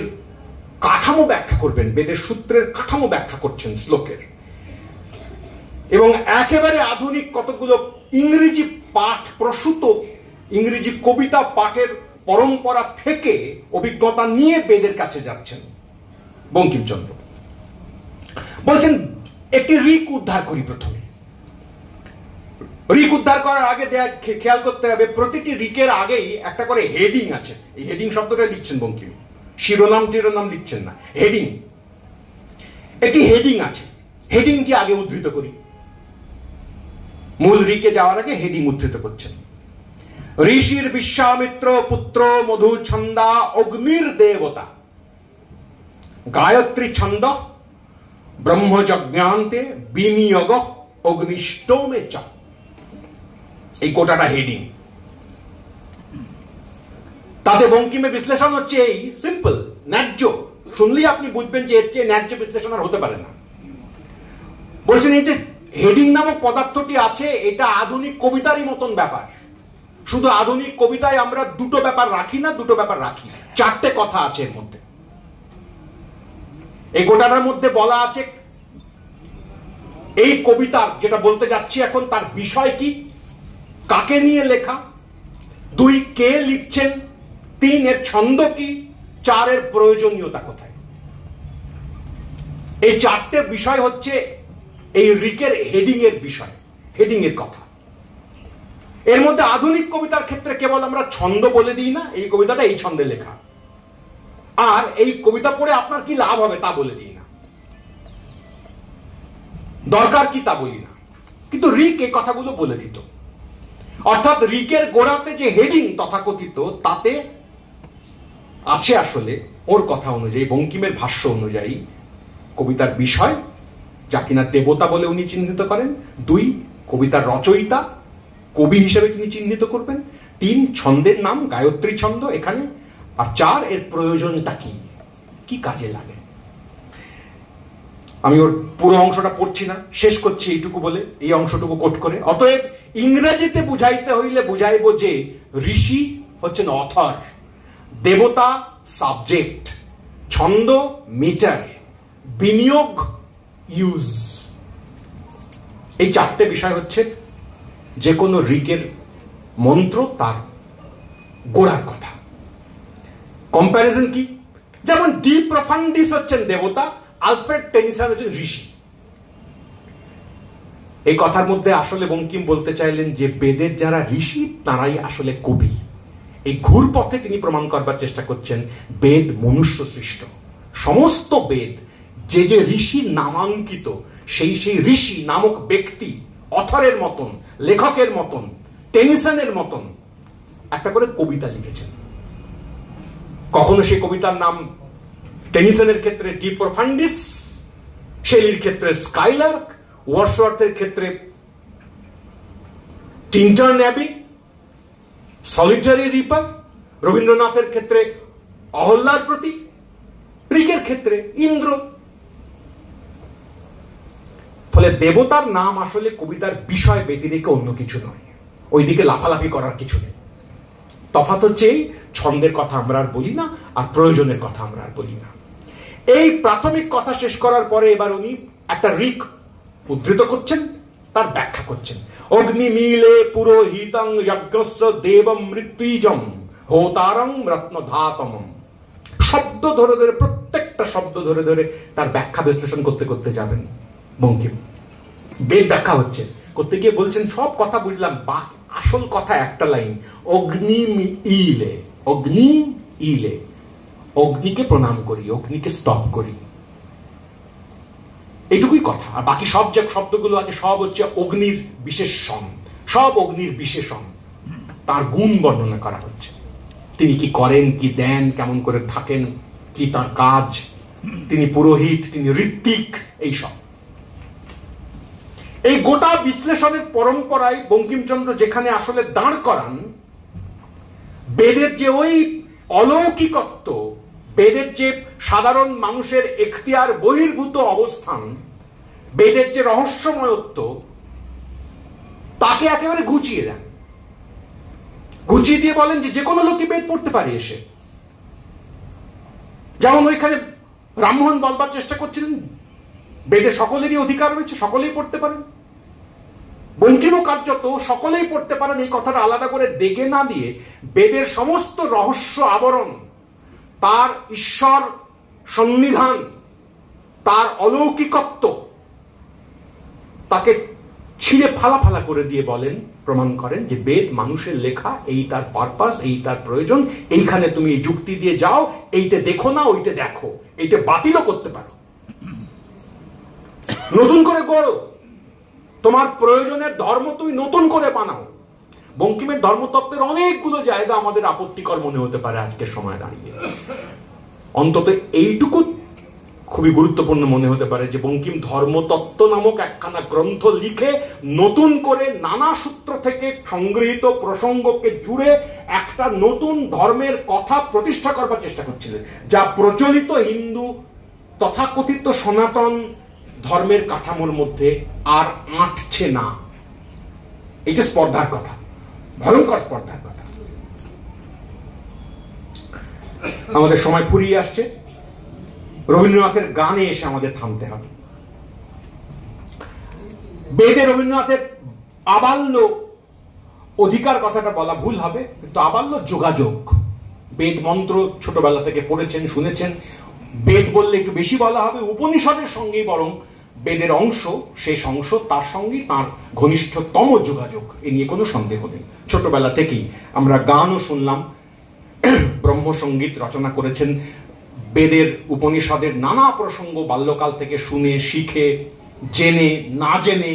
S3: কাঠামো ব্যাখ্যা করবেন, বেদের সূত্রের কাঠামো ব্যাখ্যা করছেন শ্লোকের। এবং একেবারে আধুনিক কতগুলো ইংরেজি পাঠ প্রসূত, ইংরেজি কবিতা পাঠের পরম্পরা থেকে অভিজ্ঞতা নিয়ে বেদের কাছে যাচ্ছেন বঙ্কিমচন্দ্র। বলছেন একটি ঋক উদ্ধার করি প্রথমে। ঋক উদ্ধার করার আগে খেয়াল করতে হবে প্রতিটি ঋকের আগেই একটা করে হেডিং আছে। এই হেডিং শব্দটা লিখছেন বঙ্কিম, শিরোনাম টিরোনাম লিখছেন না, হেডিং। একটি হেডিং আছে, হেডিংটি আগে উদ্ধৃত করি। মূল ঋকে যাওয়ার আগে হেডিং উদ্ধৃত করছেন। ঋষির বিশ্বামিত্র পুত্র মধু ছন্দা অগ্নির দেবতা, গায়ত্রী ছন্দ ব্রহ্মযজ্ঞান্তে বিনিয়োগ অগ্নিষ্টমে চ। এই গোটাটা হেডিং। তাতে বঙ্কিমের বিশ্লেষণ হচ্ছে এই সিম্পল, ন্যায্য। শুনলেই আপনি বুঝবেন যে এর চেয়ে ন্যায্য বিশ্লেষণ আর হতে পারে না। বলছেন এই যে হেডিং নামক পদার্থটি আছে, এটা আধুনিক কবিতারই মতন ব্যাপার। শুধু আধুনিক কবিতায় আমরা দুটো ব্যাপার রাখি না, দুটো ব্যাপার রাখি, চারটে কথা আছে এর মধ্যে। এই গোটাটার মধ্যে বলা আছে এই কবিতার, যেটা বলতে যাচ্ছি এখন, তার বিষয় কি, কাকে নিয়ে লেখা, 2 কে লিখছেন, 3 এর ছন্দ কি, 4 এর প্রয়োজনীয়তা কোথায়। এই চারটে বিষয় হচ্ছে এই ঋকের হেডিং এর বিষয়, হেডিং এর কথা। এর মধ্যে আধুনিক কবিতার ক্ষেত্রে কেবল আমরা ছন্দ বলে দিই না, এই কবিতাটা এই ছন্দে লেখা, আর এই কবিতা পড়ে আপনার কি লাভ হবে তা বলে দিই না, দরকার কি তা বলি না। কিন্তু ঋক এই কথাগুলো বলে দিত। অর্থাৎ ঋকের গোড়াতে যে হেডিং তথাকথিত, তাতে আছে আসলে ওর কথা অনুযায়ী, বঙ্কিমের ভাষ্য অনুযায়ী, কবিতার বিষয়, যা কিনা দেবতা বলে উনি চিহ্নিত করেন। 2 কবিতার রচয়িতা, কবি হিসেবে তিনি চিহ্নিত করবেন। 3 ছন্দের নাম, গায়ত্রী ছন্দ এখানে। আর 4 এর প্রয়োজনটা কি, কি কাজে লাগে। আমি ওর পুরো অংশটা পড়ছি না, শেষ করছি এইটুকু বলে, এই অংশটুকু কোট করে। অতএব ইংরেজিতে বুঝাইতে হইলে বুঝাইব যে ঋষি হচ্ছেন অথর, দেবতা সাবজেক্ট, ছন্দ মিটার, বিনিয়োগ ইউজ। এই চারটে বিষয় হচ্ছে যে কোনো ঋকের মন্ত্র, তার গোড়ার কথা। কম্প্যারিজন কি, যেমন ডি প্রফান্ডিস হচ্ছেন দেবতা, আলফ্রেড টেনিসন হচ্ছেন ঋষি। এই কথার মধ্যে আসলে বঙ্কিম বলতে চাইলেন যে বেদের যারা ঋষি তারাই আসলে কবি। এই ঘুরপথে তিনি প্রমাণ করবার চেষ্টা করছেন বেদ মনুষ্য সৃষ্ট। সমস্ত বেদ যে যে ঋষি নামাঙ্কিত, সেই সেই ঋষি নামক ব্যক্তি অথরের মতন, লেখকের মতন, টেনিসনের মতন একটা করে কবিতা লিখেছেন। কখনো সেই কবিতার নাম টেনিসনের ক্ষেত্রে ডি প্রফান্ডিস, শেলির ক্ষেত্রে স্কাইলার্ক, ওয়ার্ডসওয়ার্থের ক্ষেত্রে টিন্টার ন্যাবি, সলিটারি রিপার, রবীন্দ্রনাথের ক্ষেত্রে অহল্যার প্রতীক, ঋকের ক্ষেত্রে ইন্দ্র। ফলে দেবতার নাম আসলে কবিতার বিষয় ব্যতিরেকে অন্য কিছু নয়, ওইদিকে লাফালাফি করার কিছু নেই। তফাৎ হচ্ছে এই ছন্দের কথা আমরা আর বলি না, আর প্রয়োজনের কথা আমরা আর বলি না। এই প্রাথমিক কথা শেষ করার পরে এবার উনি একটা ঋক উদ্ধৃত করছেন, তার ব্যাখ্যা করছেন। অগ্নি মিলে পুরোহিতং যজ্ঞস্য দেবম মৃত্যুজম হোতারং রত্নধাতম। শব্দ ধরে ধরে, প্রত্যেকটা শব্দ ধরে ধরে তার ব্যাখ্যা বিশ্লেষণ করতে করতে যাবেন বঙ্কিম। বেদ ব্যাখ্যা হচ্ছে, করতে গিয়ে বলছেন সব কথা বুঝলাম, আসল কথা একটা লাইন, অগ্নি ইলে, অগ্নি ইলে, অগ্নিকে প্রণাম করি, অগ্নিকে স্তব করি, এইটুকুই কথা। আর বাকি সব যে শব্দগুলো আছে সব হচ্ছে অগ্নির বিশেষণ, সব অগ্নির বিশেষণ। তার গুণ বর্ণনা করা হচ্ছে। তিনি কি করেন, কি দেন, কেমন করে থাকেন, কি তার কাজ, তিনি পুরোহিত, তিনি ঋত্বিক, এইসব। এই গোটা বিশ্লেষণের পরম্পরায় বঙ্কিমচন্দ্র যেখানে আসলে দাঁড় করান বেদের যে ওই অলৌকিকত্ব, বেদের যে সাধারণ মানুষের এখতিয়ার বহির্ভূত অবস্থান, বেদের যে রহস্যময়ত্ব, তাকে একেবারে ঘুচিয়ে দেন। ঘুচিয়ে দিয়ে বলেন যে কোনো লোকই বেদ পড়তে পারে এসে। যেমন ওইখানে রামমোহন বলবার চেষ্টা করছিলেন বেদে সকলেরই অধিকার রয়েছে, সকলেই পড়তে পারেন। বঙ্কিমও কার্যত সকলেই পড়তে পারেন এই কথাটা আলাদা করে দেখে না দিয়ে বেদের সমস্ত রহস্য আবরণ, তার ঈশ্বর সন্নিধান, তার অলৌকিকত্ব, তাকে ছিঁড়ে ফালা ফালা করে দিয়ে বলেন, প্রমাণ করেন যে বেদ মানুষের লেখা, এই তার পারপাস, এই তার প্রয়োজন, এইখানে তুমি এই যুক্তি দিয়ে যাও, এইটা দেখো না, ওইটা দেখো, এইটা বাতিলও করতে পারো, নতুন করে গড়ো, তোমার প্রয়োজনের ধর্ম তুমি নতুন করে বানাও। বঙ্কিমের ধর্মতত্ত্বের অনেকগুলো জায়গা আমাদের আপত্তিকর মনে হতে পারে আজকের সময় দাঁড়িয়ে, অন্তত এইটুকু খুবই গুরুত্বপূর্ণ মনে হতে পারে যে বঙ্কিম ধর্মতত্ত্ব নামক একখানা গ্রন্থ লিখে নতুন করে নানা সূত্র থেকে সংগৃহীত প্রসঙ্গকে জুড়ে একটা নতুন ধর্মের কথা প্রতিষ্ঠা করবার চেষ্টা করছিলেন, যা প্রচলিত হিন্দু তথাকথিত সনাতন ধর্মের কাঠামোর মধ্যে আর আঁটছে না। এটা স্পর্ধার কথা, ভয়ঙ্কর স্পর্ধার কথা। আমাদের সময় ফুরিয়ে আসছে, রবীন্দ্রনাথের গানে এসে আমাদের থামতে হবে। বেদে রবীন্দ্রনাথের আবাল্য অধিকার কথাটা বলা ভুল হবে, কিন্তু আবাল্য যোগাযোগ, বেদ মন্ত্র ছোটবেলা থেকে পড়েছেন, শুনেছেন। বেদ বললে একটু বেশি বলা হবে, উপনিষদের সঙ্গেই বরং বেদের অংশ, শেষ অংশ, তার সঙ্গেই তার ঘনিষ্ঠতম যোগাযোগ, এ নিয়ে কোনো সন্দেহ নেই। ছোটবেলা থেকেই আমরা গানও শুনলাম, ব্রহ্মসঙ্গীত রচনা করেছেন, বেদের উপনিষদের নানা প্রসঙ্গ বাল্যকাল থেকে শুনে, শিখে, জেনে, না জেনে,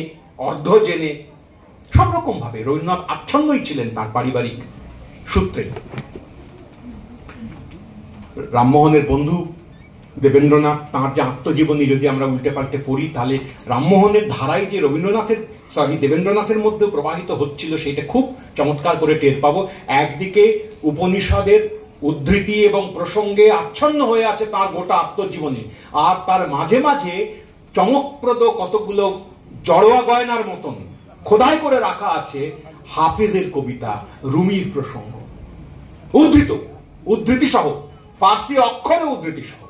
S3: অর্ধ জেনে, সব রকম ভাবে রবীন্দ্রনাথ আচ্ছন্নই ছিলেন তার পারিবারিক সূত্রে। রামমোহনের বন্ধু দেবেন্দ্রনাথ, তাঁর যে আত্মজীবনী যদি আমরা উল্টে পাল্টে পড়ি, তাহলে রামমোহনের ধারায় যে দেবেন্দ্রনাথের মধ্যে প্রবাহিত হচ্ছিল সেটা খুব চমৎকার করে টের পাবো। একদিকে উপনিষদের উদ্ধৃতি এবং প্রসঙ্গে আচ্ছন্ন হয়ে আছে তার গোটা আত্মজীবনী, আর তার মাঝে মাঝে চমকপ্রদ কতগুলো জড়োয়া গয়নার মতন খোদাই করে রাখা আছে হাফিজের কবিতা, রুমির প্রসঙ্গ, উদ্ধৃতি সহ, ফার্সি অক্ষরে উদ্ধৃতি সহ।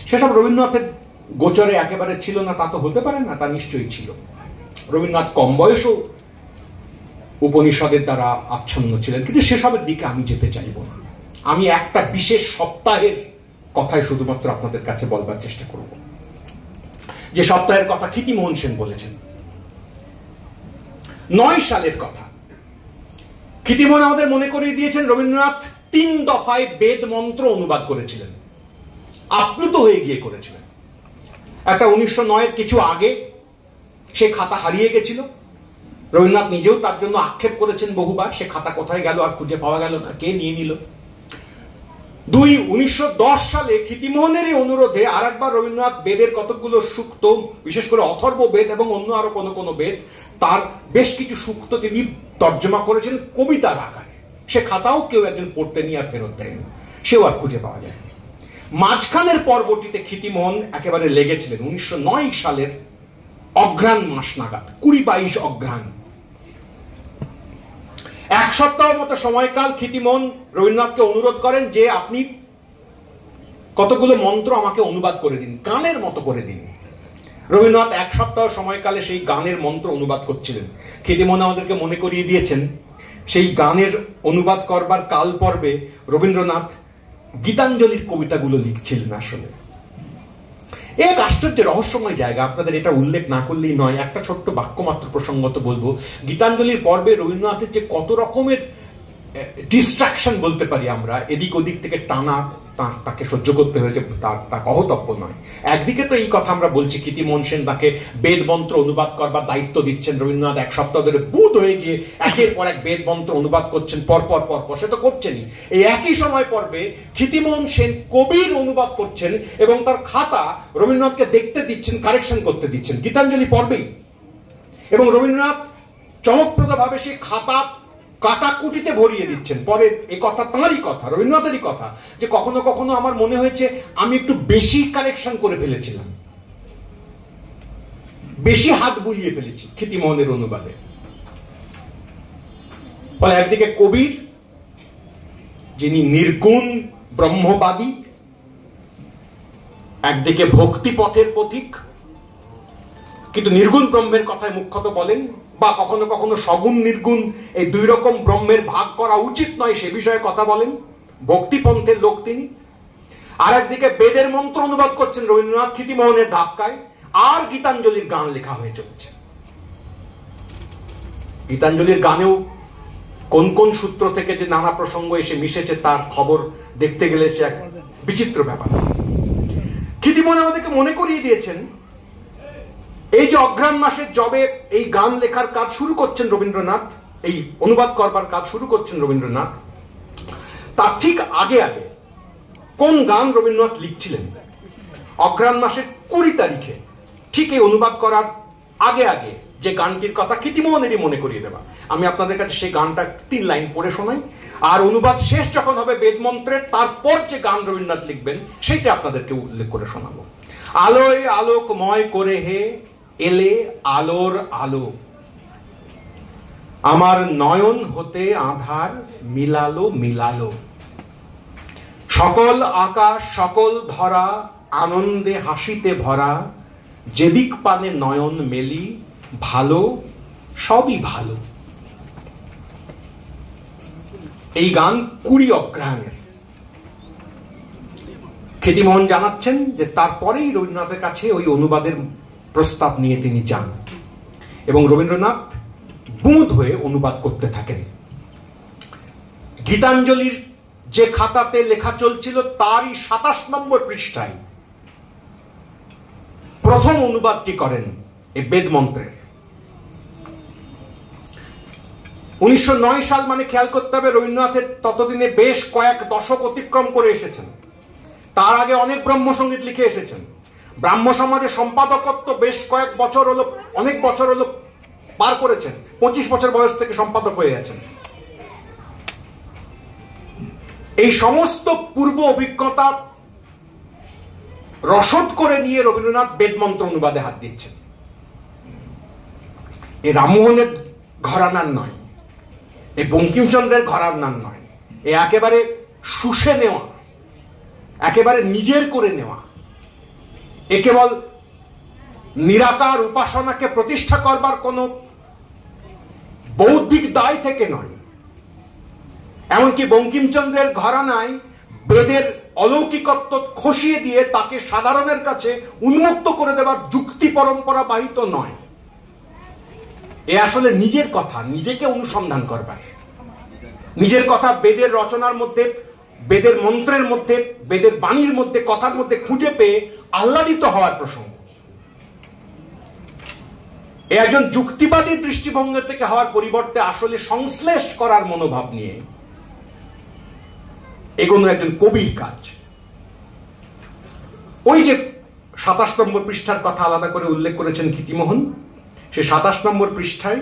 S3: সেসব রবীন্দ্রনাথের গোচরে একেবারে ছিল না তা তো হতে পারে না, তা নিশ্চয়ই ছিল। রবীন্দ্রনাথ কম বয়সও উপনিষদের দ্বারা আচ্ছন্ন ছিলেন, কিন্তু সেসবের দিকে আমি যেতে চাইব না। আমি একটা বিশেষ সপ্তাহের কথাই শুধুমাত্র আপনাদের কাছে বলবার চেষ্টা করব, যে সপ্তাহের কথা ক্ষিতিমোহন সেন বলেছেন। 9 সালের কথা ক্ষিতিমোহন আমাদের মনে করিয়ে দিয়েছেন রবীন্দ্রনাথ 3 দফায় বেদ মন্ত্র অনুবাদ করেছিলেন, আপ্লুত হয়ে গিয়ে করেছিলেন। একটা 1909-এর কিছু আগে সে খাতা হারিয়ে গেছিল, রবীন্দ্রনাথ নিজেও তার জন্য আক্ষেপ করেছেন বহুবার, সে খাতা কোথায় গেল আর খুঁজে পাওয়া গেল না, কে নিয়ে নিল। 1910 সালে ক্ষিতিমোহনেরই অনুরোধে আরেকবার রবীন্দ্রনাথ বেদের কতগুলো সূক্ত, বিশেষ করে অথর্ব বেদ এবং অন্য আরো কোনো বেদ, তার বেশ কিছু সূক্ত তিনি তর্জমা করেছেন কবিতার আকারে। সে খাতাও কেউ একজন পড়তে নিয়ে আর ফেরত দেয়নি, সেও আর খুঁজে পাওয়া যায়। মাঝখানের পর্বটিতে ক্ষিতিমোহন একেবারে লেগেছিলেন 1909 সালের অঘ্রাণ মাস নাগাদ, 20-22 অঘ্রাণ। 1 সপ্তাহ মতো সময়কাল ক্ষিতিমোহন রবীন্দ্রনাথকে অনুরোধ করেন যে আপনি কতগুলো মন্ত্র আমাকে অনুবাদ করে দিন, গানের মতো করে দিন। রবীন্দ্রনাথ 1 সপ্তাহ সময়কালে সেই গানের মন্ত্র অনুবাদ করছিলেন। ক্ষিতিমোহন আমাদেরকে মনে করিয়ে দিয়েছেন সেই গানের অনুবাদ করবার কাল পর্বে রবীন্দ্রনাথ গীতাঞ্জলির কবিতাগুলো লিখছিলেন। আসলে এক আশ্চর্য রহস্যময় জায়গা, আপনাদের এটা উল্লেখ না করলেই নয়। একটা ছোট্ট বাক্য মাত্র প্রসঙ্গত বলবো, গীতাঞ্জলির পর্বে রবীন্দ্রনাথের যে কত রকমের ডিস্ট্রাকশন বলতে পারি আমরা, এদিক ওদিক থেকে টানা, তাকে সহ্য করতে হয়েছে তা কহতব্য নয়। একদিকে তো এই কথা আমরা বলছি, কীর্তিমোহন সেন তাকে বেদ মন্ত্র অনুবাদ করবার দায়িত্ব দিচ্ছেন, রবীন্দ্রনাথ এক সপ্তাহ ধরে বুধ হয়ে গিয়ে একের পর এক বেদ মন্ত্র অনুবাদ করছেন পরপর, সে তো করছেনই। এই একই সময় পর্বে কীর্তিমোহন সেন কবির অনুবাদ করছেন এবং তার খাতা রবীন্দ্রনাথকে দেখতে দিচ্ছেন, কারেকশন করতে দিচ্ছেন গীতাঞ্জলি পর্বেই। এবং রবীন্দ্রনাথ চমকপ্রদভাবে সেই খাতা কাটাকুটিতে ভরিয়ে দিচ্ছেন। পরে এই কথা তাঁরই কথা, রবীন্দ্রনাথেরই কথা, যে কখনো কখনো আমার মনে হয়েছে আমি একটু বেশি কারেকশন করে ফেলেছিলাম, বেশি হাত বুলিয়ে ফেলেছি কীর্তিমোহনের অনুবাদে। ফলে একদিকে কবির, যিনি নির্গুণ ব্রহ্মবাদী, একদিকে ভক্তি পথের পথিক, কিন্তু নির্গুণ ব্রহ্মের কথায় মুখ্যত বলেন, বা কখনো কখনো সগুণ নির্গুণ এই দুই রকম ব্রহ্মের ভাগ করা উচিত নয় সে বিষয়ে কথা বলেন, ভক্তিপন্থের লোক তিনি। আর একদিকে বেদের মন্ত্র অনুবাদ করছেন রবীন্দ্রনাথ কীর্তিমোহনের ধাক্কায়, আর গীতাঞ্জলির গান লেখা হয়ে চলেছে। গীতাঞ্জলির গানেও কোন কোন সূত্র থেকে যে নানা প্রসঙ্গ এসে মিশেছে তার খবর দেখতে গেলে সে এক বিচিত্র ব্যাপার। কীর্তিমোহন আমাদেরকে মনে করিয়ে দিয়েছেন, এই যে অঘ্রাণ মাসের জবে এই গান লেখার কাজ শুরু করছেন রবীন্দ্রনাথ, এই অনুবাদ করবার কাজ শুরু করছেন রবীন্দ্রনাথ, তার ঠিক আগে আগে কোন গান রবীন্দ্রনাথ লিখছিলেন অঘ্রাণ মাসের 20 তারিখে, ঠিক এই অনুবাদ করার আগে আগে যে গানটির কথা কীর্তিমোহনেরই মনে করিয়ে দেওয়া। আমি আপনাদের কাছে সেই গানটা 3 লাইন পড়ে শোনাই, আর অনুবাদ শেষ যখন হবে বেদমন্ত্রের, তারপর যে গান রবীন্দ্রনাথ লিখবেন সেইটা আপনাদেরকে উল্লেখ করে শোনাবো। আলোয় আলোকময় করে হে এলে আলোর আলো, আমার নয়ন হতে আধার মিলালো মিলালো, সকল আকাশ সকল ধরা আনন্দে হাসিতে ভরা, যেদিক পানে নয়ন মেলি ভালো সবই ভালো। এই গান 20 অগ্রহায়ণের। কীর্তিমোহন জানাচ্ছেন যে তারপরেই রবীন্দ্রনাথের কাছে ওই অনুবাদের প্রস্তাব নিয়ে তিনি যান এবং রবীন্দ্রনাথ বুঁদ হয়ে অনুবাদ করতে থাকেন। গীতাঞ্জলির যে খাতাতে লেখা চলছিল তারই 27 নম্বর পৃষ্ঠায় প্রথম অনুবাদটি করেন এই বেদ মন্ত্রের। 1909 সাল মানে খেয়াল করতে হবে রবীন্দ্রনাথের ততদিনে বেশ কয়েক দশক অতিক্রম করে এসেছেন। তার আগে অনেক ব্রহ্মসঙ্গীত লিখে এসেছেন। ব্রাহ্ম সমাজে সম্পাদকত্ব বেশ কয়েক বছর হলো, অনেক বছর হলো পার করেছেন। 25 বছর বয়স থেকে সম্পাদক হয়ে গেছেন। এই সমস্ত পূর্ব অভিজ্ঞতা রসদ করে নিয়ে রবীন্দ্রনাথ বেদমন্ত্র অনুবাদে হাত দিচ্ছেন। এ রামমোহনের ঘরানার নয়, এ বঙ্কিমচন্দ্রের ঘরানার নয়, এ একেবারে শুষে নেওয়া, একেবারে নিজের করে নেওয়া। এ কেবল নিরাকার উপাসনাকে প্রতিষ্ঠা করবার কোন বৌদ্ধিক দায় থেকে নয়, এমনকি বঙ্কিমচন্দ্রের ঘরানায় বেদের অলৌকিকত্ব খসিয়ে দিয়ে তাকে সাধারণের কাছে উন্মুক্ত করে দেওয়ার যুক্তি পরম্পরা বাহিত নয়। এ আসলে নিজের কথা, নিজেকে অনুসন্ধান করবার, নিজের কথা বেদের রচনার মধ্যে, বেদের মন্ত্রের মধ্যে, বেদের বাণীর মধ্যে, কথার মধ্যে খুঁজে পেয়ে আহ্লাদিত হওয়ার প্রসঙ্গ। এ একজন যুক্তিবাদী দৃষ্টিভঙ্গি থেকে হওয়ার পরিবর্তে আসলে সংশ্লেষ করার মনোভাব নিয়ে এগোনো একজন কবির কাজ। ওই যে 27 নম্বর পৃষ্ঠার কথা আলাদা করে উল্লেখ করেছেন কীর্তিমোহন, সে 27 নম্বর পৃষ্ঠায়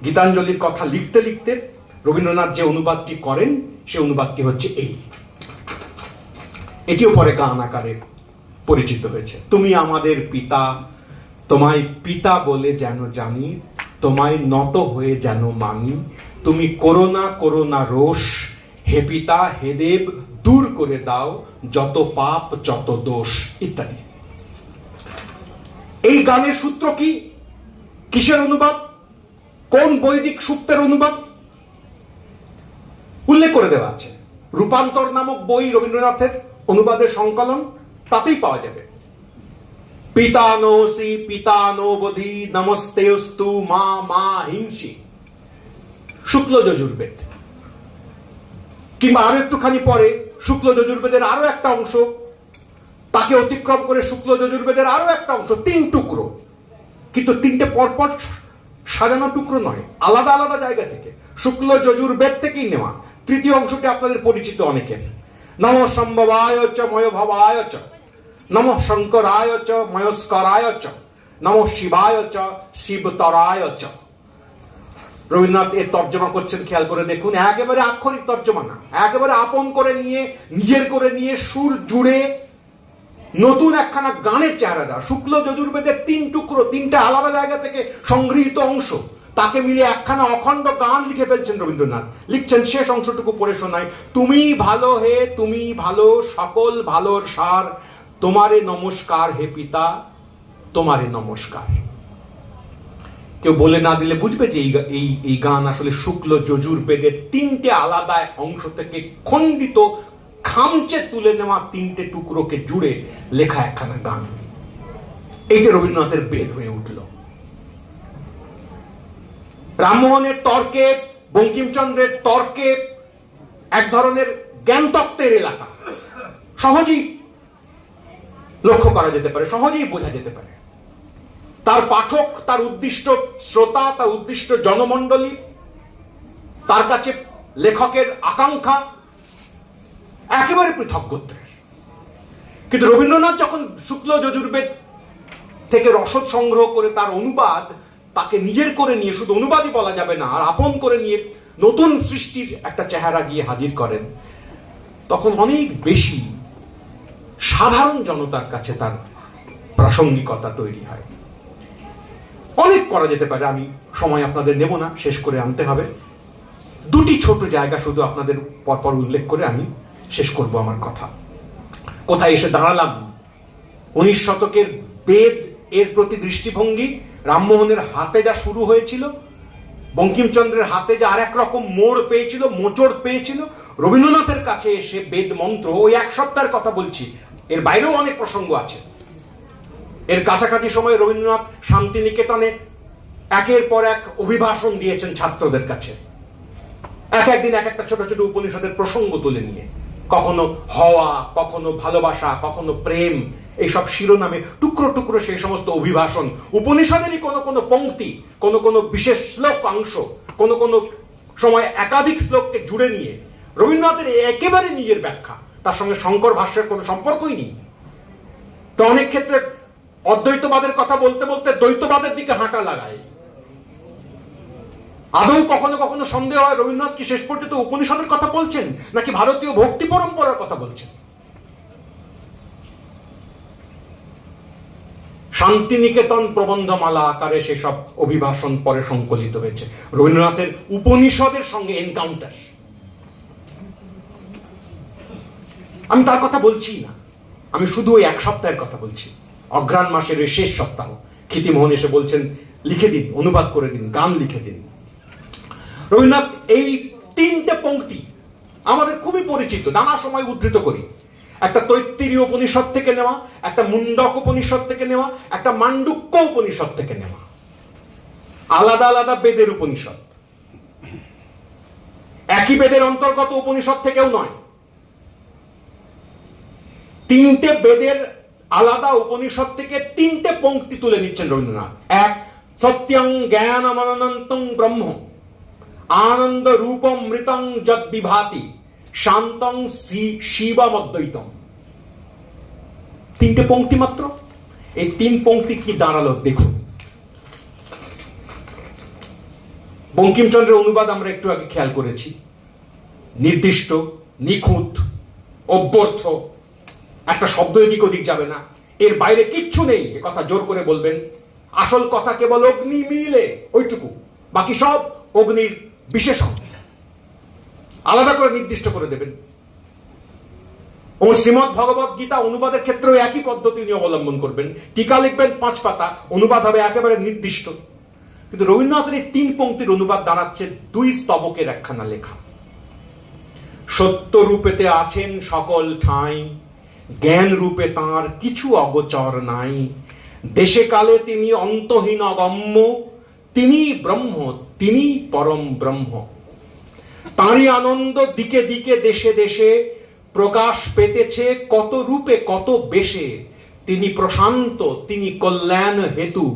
S3: গীতাঞ্জলির কথা লিখতে লিখতে রবীন্দ্রনাথ যে অনুবাদটি করেন সে অনুবাদটি হচ্ছে এই। এটিও পরে গান আকারে পরিচিত হয়েছে। তুমি আমাদের পিতা, তোমায় পিতা বলে যেন জানি, তোমায় নত হয়ে যেন মানি, তুমি করোনা করোনা রোষ, হে পিতা হে দেব দূর করে দাও যত পাপ যত দোষ ইত্যাদি। এই গানের সূত্র কি? কিসের অনুবাদ? কোন বৈদিক সূত্রের অনুবাদ? উল্লেখ করে দেওয়া আছে। রূপান্তর নামক বই রবীন্দ্রনাথের অনুবাদের সংকলন, তাতেই পাওয়া যাবে। পিতানোসি পিতানোবধি নমস্তেস্তু মা মা হিংসি, শুক্ল যজুর্বেদ। কিংবা আর একটুখানি পরে শুক্ল যজুর্বেদের আরো একটা অংশ, তাকে অতিক্রম করে শুক্ল যজুর্বেদের আরো একটা অংশ, 3 টুকরো, কিন্তু 3টে পরপর সাজানো টুকরো নয়, আলাদা আলাদা জায়গা থেকে, শুক্ল যজুর্বেদ থেকেই নেওয়া। তৃতীয় অংশটি আপনাদের পরিচিত অনেকের, নমঃ সম্ভবায় চ ময়োভবায় চ, নমঃ শঙ্করায় চ ময়স্করায় চ, নমঃ শিবায় চ শিবতরায় চ। রবীন্দ্রনাথ এর তর্জমা করছেন, খেয়াল করে দেখুন, একেবারে আক্ষরিক তর্জমা না, একেবারে আপন করে নিয়ে, নিজের করে নিয়ে, সুর জুড়ে নতুন একখানা গানের চেহারা দেওয়া। শুক্ল যজুর্বেদের 3 টুকরো, 3টা আলাদা জায়গা থেকে সংগৃহীত অংশ, তাকে মিলে একখানা অখণ্ড গান লিখে ফেলছেন রবীন্দ্রনাথ। লিখছেন, শেষ অংশটুকু পড়ে শোনাই। তুমি ভালো হে, তুমি ভালো, সকল ভালোর সার, তোমারে নমস্কার হে পিতা, তোমারে নমস্কার। কেউ বলে না দিলে বুঝবে যে এই গান আসলে শুক্ল যজুর্বেদের 3টে আলাদা অংশ থেকে খণ্ডিত, খামচে তুলে নেওয়া 3টে টুকরোকে জুড়ে লেখা একখানা গান। এইটা রবীন্দ্রনাথের বেদ হয়ে উঠল। রামমোহনের তর্কে, বঙ্কিমচন্দ্রের তর্কে এক ধরনের জ্ঞানতত্ত্বের এলাকা, সহজেই লক্ষ্য করা যেতে পারে, সহজেই বোঝা যেতে পারে। তার পাঠক, তার উদ্দিষ্ট শ্রোতা, তার উদ্দিষ্ট জনমণ্ডলী, তার কাছে লেখকের আকাঙ্ক্ষা একেবারে পৃথক গোত্রের। কিন্তু রবীন্দ্রনাথ যখন শুক্ল যজুর্বেদ থেকে রসদ সংগ্রহ করে তার অনুবাদ, তাকে নিজের করে নিয়ে, শুধু অনুবাদই বলা যাবে না, আর আপন করে নিয়ে নতুন সৃষ্টির একটা চেহারা গিয়ে হাজির করেন, তখন অনেক বেশি সাধারণ জনতার কাছে তার প্রাসঙ্গিকতা তৈরি হয়। অনেক করা যেতে পারে, আমি সময় আপনাদের নেব না, শেষ করে আনতে হবে। 2টি ছোট জায়গা শুধু আপনাদের পরপর উল্লেখ করে আমি শেষ করব আমার কথা। কোথায় এসে দাঁড়ালাম? 19 শতকের বেদ এর প্রতি দৃষ্টিভঙ্গি রামমোহনের হাতে যা শুরু হয়েছিল, বঙ্কিমচন্দ্রের হাতে যা আরেক রকম মোড় পেয়েছিল, মোচড় পেয়েছিল, রবীন্দ্রনাথের কাছে এসে বেদ মন্ত্র, ওই 1 সপ্তাহের কথা বলছি, এর বাইরেও অনেক প্রসঙ্গ আছে। এর কাছাকাছি সময়ে রবীন্দ্রনাথ শান্তিনিকেতনে একের পর এক অভিভাষণ দিয়েছেন ছাত্রদের কাছে, একদিন এক একটা ছোট ছোট উপনিষদের প্রসঙ্গ তুলে নিয়ে, কখনো হওয়া, কখনো ভালোবাসা, কখনো প্রেম, এইসব শিরোনামে টুকরো টুকরো সেই সমস্ত অভিভাষণ, উপনিষদেরই কোনো কোনো পংক্তি, কোনো কোনো বিশেষ শ্লোক অংশ, কোনো কোনো সময় একাধিক শ্লোককে জুড়ে নিয়ে রবীন্দ্রনাথের একেবারে নিজের ব্যাখ্যা, তার সঙ্গে শঙ্কর ভাষ্যের কোনো সম্পর্কই নেই। তো অনেক ক্ষেত্রে অদ্বৈতবাদের কথা বলতে বলতে দ্বৈতবাদের দিকে হাঁটা লাগায়। আদৌ কখনো কখনো সন্দেহ হয় রবীন্দ্রনাথ কি শেষ পর্যন্ত উপনিষদের কথা বলছেন নাকি ভারতীয় ভক্তি পরম্পরার কথা বলছেন। শান্তিনিকেতন প্রবন্ধমালা আকারে সেসব অভিভাষণ পরে সংকলিত হয়েছে। রবীন্দ্রনাথের উপনিষদের সঙ্গে এনকাউন্টার, আমি তার কথা বলছি না, আমি শুধু ওই 1 সপ্তাহের কথা বলছি। অঘ্রাণ মাসের ওই শেষ সপ্তাহ, ক্ষিতিমোহন এসে বলছেন লিখে দিন, অনুবাদ করে দিন, গান লিখে দিন। রবীন্দ্রনাথ এই 3টে পংক্তি আমাদের খুবই পরিচিত, নানা সময় উদ্ধৃত করি। একটা তৈত্তিরীয় উপনিষদ থেকে নেওয়া, একটা মুন্ডক উপনিষদ থেকে নেওয়া, একটা মান্ডুক্য উপনিষদ থেকে নেওয়া, আলাদা আলাদা বেদের উপনিষদ, একই বেদের অন্তর্গত উপনিষদ থেকেও নয়। 3টে বেদের আলাদা উপনিষদ থেকে 3টে পংক্তি তুলে নিচ্ছেন রবীন্দ্রনাথ। 1, সত্যং জ্ঞানমনন্তং ব্রহ্ম আনন্দ রূপম মৃতং যদ বিভাতি শান্তং শিবমদ্বৈতম। 3টে পংক্তি মাত্র। এই 3 পংক্তি কি দাঁড়ালো দেখুন। বঙ্কিমচন্দ্রের অনুবাদ আমরা একটু আগে খেয়াল করেছি, নির্দিষ্ট, নিখুঁত, অভ্যর্থ, একটা শব্দ এদিক ওদিক যাবে না, এর বাইরে কিচ্ছু নেই, এ কথা জোর করে বলবেন। আসল কথা কেবল অগ্নি মিলে ওইটুকু, বাকি সব অগ্নির বিশেষণ আলাদা করে নির্দিষ্ট করে দেবেন। ও শ্রীমৎ ভগবত গীতা অনুবাদের ক্ষেত্রেও একই পদ্ধতি নিয়ে অবলম্বন করবেন। টিকা লিখবেন 5 পাতা, অনুবাদ হবে একেবারে নির্দিষ্ট। কিন্তু রবীন্দ্রনাথের এই 3 পংক্তির অনুবাদ দাঁড়াচ্ছে 2 স্তবকের একখানা লেখা। সত্য রূপেতে আছেন সকল ঠাঁই, জ্ঞান রূপে তাঁর কিছু অগোচর নাই, দেশে কালে তিনি অন্তহীন অগম্য, তিনি ব্রহ্ম, তিনি পরম ব্রহ্ম। তাঁরই আনন্দ দিকে দিকে দেশে দেশে, প্রকাশ পেতেছে কত রূপে কত বেশে, তিনি প্রশান্ত, তিনি কল্যাণ হেতু,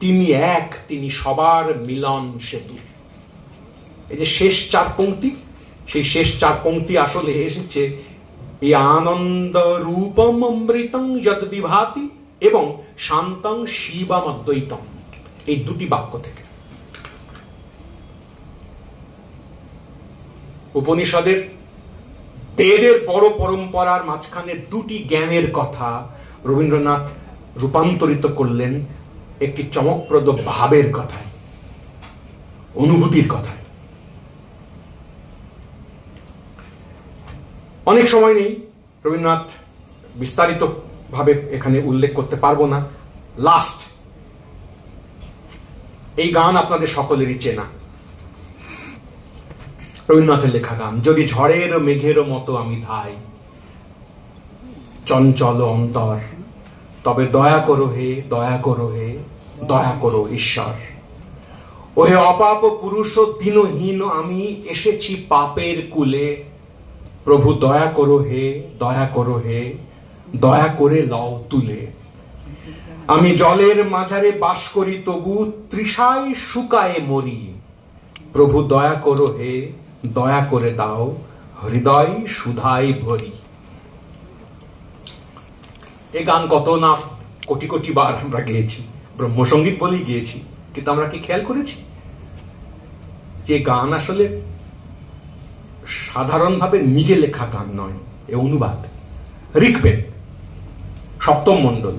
S3: তিনি এক, তিনি সবার মিলন সেতু। এই যে শেষ চার পংক্তি, সেই শেষ চার পংক্তি আসলে এসেছে এই আনন্দ রূপম অমৃতং যদ বিভাতি এবং শান্তং শিবম অদ্বৈতম, এই দুটি বাক্য থেকে। উপনিষদের বেদের বড় পরম্পরার মাঝখানে দুটি জ্ঞানের কথা রবীন্দ্রনাথ রূপান্তরিত করলেন একটি চমকপ্রদ ভাবের কথায়, অনুভূতির কথায়। অনেক সময় নেই, রবীন্দ্রনাথ বিস্তারিত ভাবে এখানে উল্লেখ করতে পারবো না। লাস্ট এই গান আপনাদের সকলেরই চেনা, রবীন্দ্রনাথের লেখা গান। যদি ঝড়ের মেঘের মতো আমি ধাই, চঞ্চল অন্তর, তবে দয়া করো হে, দয়া করো হে, দয়া করো ঈশ্বর। ওহে অপাপ পুরুষ দিনহীন আমি, এসেছি পাপের কুলে, প্রভু দয়া করো হে, দয়া করো হে, দয়া করে লও তুলে। আমি জলের মাঝারে বাস করি তবু তৃষায় শুকায়ে মরি, প্রভু দয়া করো হে, দয়া করে দাও হৃদয় সুধাই ভরি। এই গান কত না কোটি কোটি বার আমরা গেয়েছি, ব্রহ্মসঙ্গীত বলেই গিয়েছি, কিন্তু আমরা কি খেয়াল করেছি যে গান আসলে সাধারণভাবে নিজে লেখা গান নয়, এ অনুবাদ। ঋগ্বেদ 7ম মণ্ডল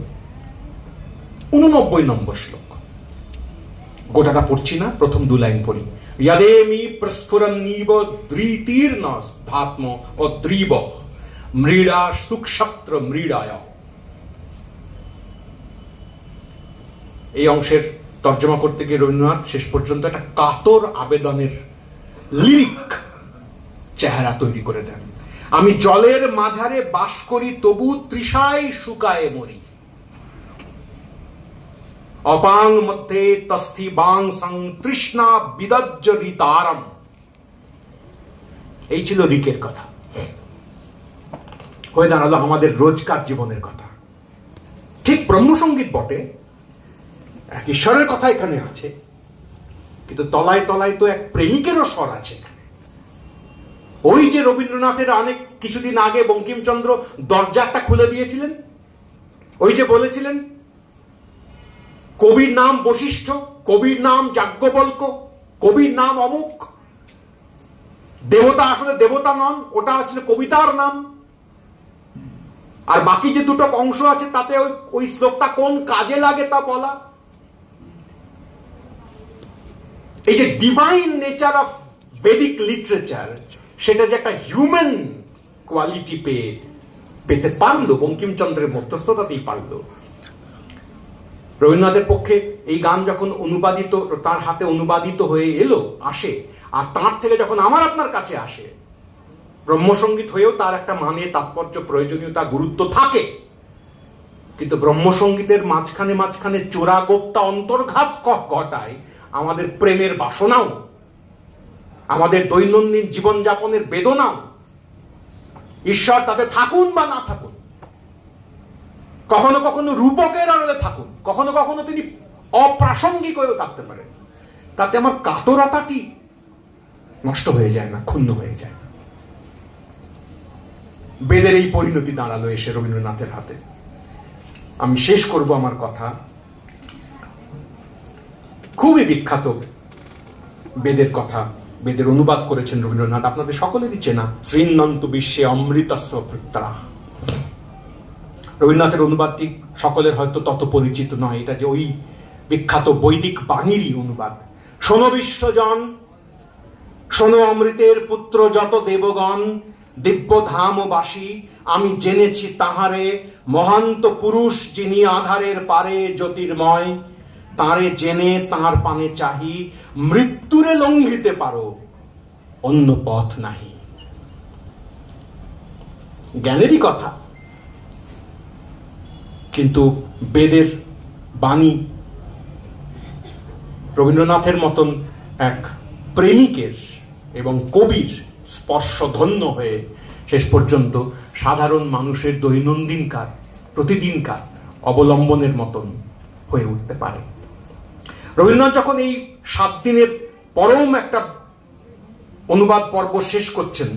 S3: 89 নম্বর শ্লোক, গোটাটা পড়ছি না, প্রথম 2 লাইন পড়ি। यदेमि प्रस्फुरन्नीव द्रीतीर्न धात्म अद्रीव मृडा सुक्षत्र मृडाय। এই অংশের তর্জমা করতে গিয়ে রবীন্দ্রনাথ শেষ পর্যন্ত একটা কাতর আবেদনের লিরিক চেহারা তৈরি করে দেন। আমি জলের মাঝারে বাস করি তবু তৃষায় শুকায়ে মরি, অপাং মধ্যে তস্থি বাং সং তৃষ্ণা বিদজ্জরিতারম। এই ছিল ঋকের কথা, হয়ে দাঁড়ালো আমাদের রোজকার জীবনের কথা। ঠিক ব্রহ্মসঙ্গীত বটে, এক ঈশ্বরের কথা এখানে আছে, কিন্তু তলায় তলায় তো এক প্রেমিকেরও স্বর আছে এখানে। ওই যে রবীন্দ্রনাথের অনেক কিছুদিন আগে বঙ্কিমচন্দ্র দরজাটা খুলে দিয়েছিলেন, ওই যে বলেছিলেন কবির নাম বশিষ্ঠ, কবির নাম যাজ্ঞবল্ক, কবির নাম অমুক, দেবতা আসলে দেবতা নন, ওটা আসলে কবিতার নাম। আর বাকি যে দুটো অংশ আছে তাতে ওই শ্লোকটা কোন কাজে লাগে তা বলা। এই যে ডিভাইন নেচার অফ বেদিক লিটারেচার, সেটা যে একটা হিউম্যান কোয়ালিটি পেতে পারলো বঙ্কিমচন্দ্রের মধ্যস্থতাতেই পারলো। রবীন্দ্রনাথের পক্ষে এই গান যখন অনুবাদিত, তার হাতে অনুবাদিত হয়ে আসে, আর তার থেকে যখন আমার আপনার কাছে আসে, ব্রহ্মসঙ্গীত হয়েও তার একটা মানে, তাৎপর্য, প্রয়োজনীয়তা, গুরুত্ব থাকে। কিন্তু ব্রহ্মসঙ্গীতের মাঝখানে মাঝখানে চোরাগোপ্তা অন্তর্ঘাত ঘটায় আমাদের প্রেমের বাসনাও, আমাদের দৈনন্দিন জীবনযাপনের বেদনাও। ঈশ্বর তাতে থাকুন বা না থাকুন, কখনো কখনো রূপকের আড়ালে থাকুন, কখনো কখনো তিনি অপ্রাসঙ্গিক হয়েও থাকতে পারেন, তাতে আমার কাতরতাটি নষ্ট হয়ে যায় না, ক্ষুণ্ণ হয়ে যায় না। বেদের এই পরিণতি দাঁড়ালো এসে রবীন্দ্রনাথের হাতে। আমি শেষ করব আমার কথা, খুবই বিখ্যাত বেদের কথা, বেদের অনুবাদ করেছেন রবীন্দ্রনাথ, আপনাদের সকলেরই চেনা, শ্রীনন্তু বিশ্বে অমৃতস্য ভৃত্রা। রবীন্দ্রনাথের অনুবাদটি সকলের হয়তো তত পরিচিত নয়, এটা যে ওই বিখ্যাত বৈদিক বাণীরই অনুবাদ। শোনো বিশ্বজন, শোনো অমৃতের পুত্র যত দেবগণ, দিব্য ধামবাসী আমি জেনেছি তাহারে, মহান্ত পুরুষ যিনি আধারের পারে জ্যোতির্ময়, তারে জেনে তাঁর পানে চাহি, মৃত্যুরে লঙ্ঘিতে পারো অন্য পথ নাহি। জ্ঞানেরই কথা, কিন্তু বেদের বাণী রবীন্দ্রনাথের মতন এক প্রেমিকের এবং কবির স্পর্শধন্য হয়ে শেষ পর্যন্ত সাধারণ মানুষের দৈনন্দিন কাজ, প্রতিদিনকার অবলম্বনের মতন হয়ে উঠতে পারে। রবীন্দ্রনাথ যখন এই 7 দিনের পরম একটা অনুবাদ পর্ব শেষ করছেন,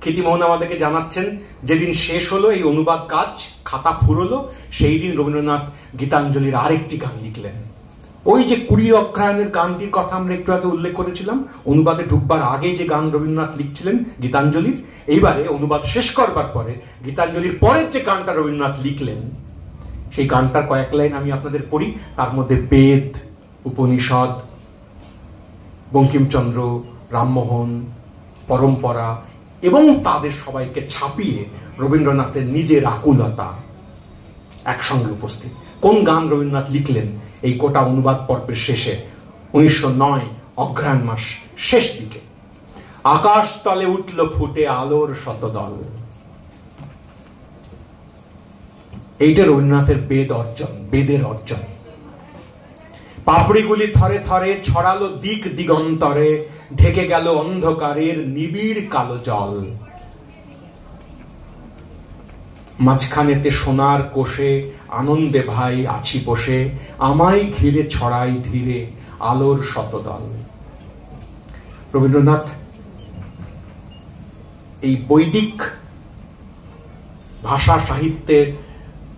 S3: কীর্তিমোহন আমাদেরকে জানাচ্ছেন যেদিন শেষ হলো এই অনুবাদ কাজ, খাতা ফুরলো, সেই দিন রবীন্দ্রনাথ গীতাঞ্জলির আরেকটি গান লিখলেন। ওই যে 20 অগ্রহায়ণের গানটির কথা আমরা একটু আগে উল্লেখ করেছিলাম, অনুবাদে ঢুকবার আগে যে গান রবীন্দ্রনাথ লিখছিলেন গীতাঞ্জলির, এইবারে অনুবাদ শেষ করবার পরে গীতাঞ্জলির পরের যে গানটা রবীন্দ্রনাথ লিখলেন, সেই গানটার কয়েক লাইন আমি আপনাদের পড়ি। তার মধ্যে বেদ, উপনিষদ, বঙ্কিমচন্দ্র, রামমোহন, পরম্পরা এবং তাদের সবাইকে ছাপিয়ে রবীন্দ্রনাথের নিজের আকুলতা একসঙ্গে উপস্থিত। কোন গান রবীন্দ্রনাথ লিখলেন এই কোটা অনুবাদ পর্বের শেষে 1909 অগ্রহায়ণ মাস শেষ দিকে? আকাশ তলে উঠল ফুটে আলোর শতদল। এইটা রবীন্দ্রনাথের বেদের অর্জন। পাপড়িগুলি থরে থরে ছড়ালো দিক দিগন্তরে, ঢেকে গেল অন্ধকারের নিবিড় কালো জল। মাঝখানেতে সোনার কোষে আনন্দে ভাই আছি বসে, আমায় ঘিরে ছড়াই ধীরে আলোর শতদল। রবীন্দ্রনাথ এই বৈদিক ভাষা সাহিত্যের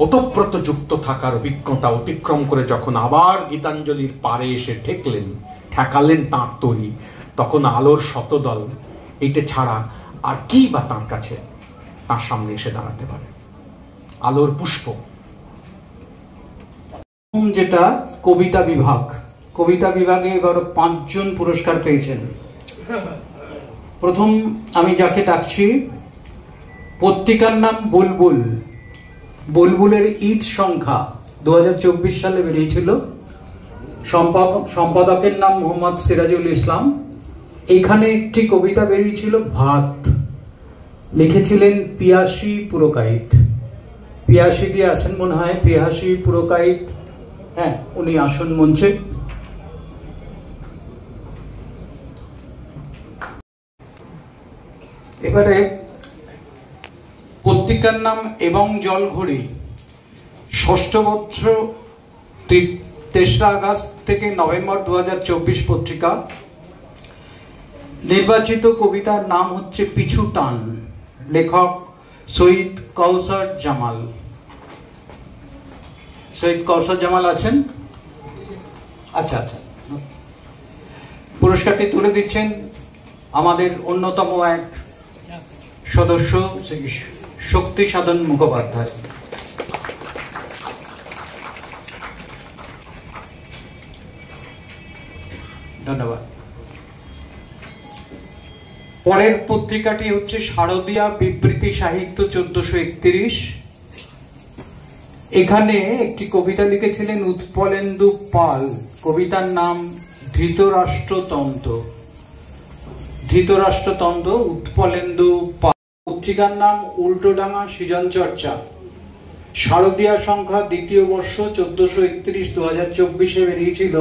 S3: ওতপ্রোত যুক্ত থাকার অভিজ্ঞতা অতিক্রম করে যখন আবার গীতাঞ্জলির পারে এসে ঠেকালেন তাঁর তরি, তখন আলোর শতদল এইটা ছাড়া আর কি বা তাঁর কাছে, তাঁর সামনে এসে দাঁড়াতে পারে? আলোর পুষ্প।
S1: যেটা কবিতা বিভাগ, কবিতা বিভাগে এবার 5 জন পুরস্কার পেয়েছেন। প্রথম আমি যাকে ডাকছি, পত্রিকার নাম বুলবুল। বুলবুলের ঈদ সংখ্যা 2024 সালে বেরিয়েছিল। সম্পাদকের নাম মোহাম্মদ সিরাজুল ইসলাম। এখানে একটি কবিতা বেরিয়েছিল ভাত, লিখেছিলেন পিয়াসী পুরকাইত। পিয়াসী দিয়ে আছেন মনে হয়, পিয়াসী পুরকাইত, হ্যাঁ উনি আসুন মঞ্চে। এবারে পত্রিকার নাম এবং জলঘড়ি, 6ষ্ঠ বছর 3রা আগস্ট থেকে নভেম্বর 2024 পত্রিকা। নির্বাচিত কবিতার নাম হচ্ছে পিছু টান, লেখক সৈয়দ কৌসার জামাল। সৈয়দ কৌসার জামাল আছেন? আচ্ছা আচ্ছা। পুরস্কারটি তুলে দিচ্ছেন আমাদের অন্যতম এক সদস্য শক্তি সাধন মুখোপাধ্যায়। ধন্যবাদ। পরের পত্রিকাটি হচ্ছে শারদীয়া বিবৃতি সাহিত্য 1431। এখানে একটি কবিতা লিখেছিলেন উৎপলেন্দু পাল। কবিতার নাম ধৃতরাষ্ট্রতন্ত্র। ধৃতরাষ্ট্রতন্ত্র, উৎপলেন্দু পাল। পত্রিকার নাম উল্টোডাঙা সৃজন চর্চা। শারদীয়া সংখ্যা 2য় বর্ষ 1431 2024 বেরিয়েছিল।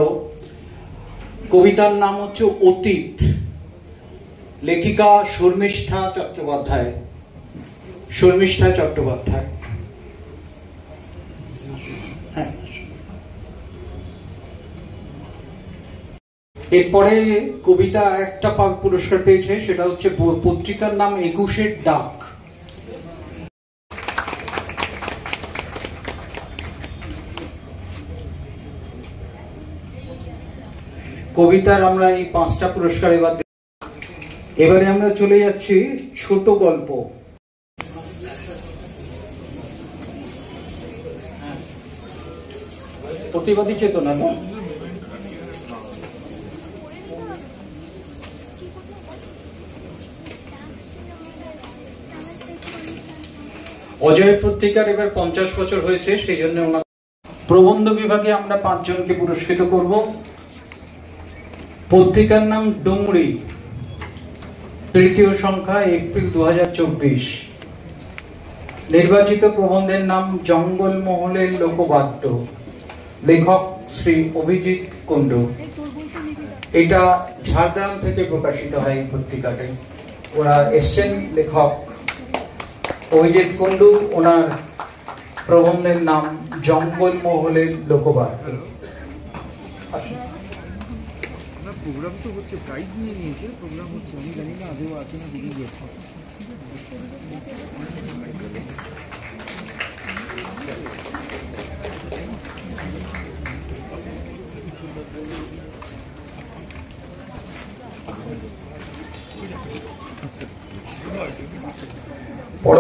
S1: কবিতার নাম হচ্ছে অতীত, লেখিকা শর্মিষ্ঠা চট্টোপাধ্যায়। শর্মিষ্ঠা চট্টোপাধ্যায়। হ্যাঁ, এরপরে কবিতা একটা পুরস্কার পেয়েছে, সেটা হচ্ছে পত্রিকার নাম 21-এর ডাক। কবিতার আমরা এই 5টা পুরস্কার এবারে আমরা চলে যাচ্ছি ছোট গল্প। প্রতিবাদী চেতনা না? অজয় পত্রিকার এবার 50 বছর হয়েছে, সেই জন্য প্রবন্ধ বিভাগে আমরা 5 জনকে পুরস্কৃত করব। পত্রিকার নাম ডুমরি, 3য় সংখ্যা, এপ্রিল 2024। নির্বাচিত প্রবন্ধের নাম জঙ্গলমহলের লোকবাদ্য, লেখক শ্রী অভিজিৎ কুণ্ডু। এটা ঝাড়গ্রাম থেকে প্রকাশিত হয় এই পত্রিকাটি। ওরা এসছেন লেখক অভিজিৎ কুন্ডু, ওনার প্রবন্ধের নাম জঙ্গল মহলের লোকবাদ।
S4: প্রোগ্রাম তো হচ্ছে, প্রাইজ নিয়ে নিয়েছে, প্রোগ্রাম হচ্ছে, আমি জানি না আদেও আছে না দিদি
S1: পর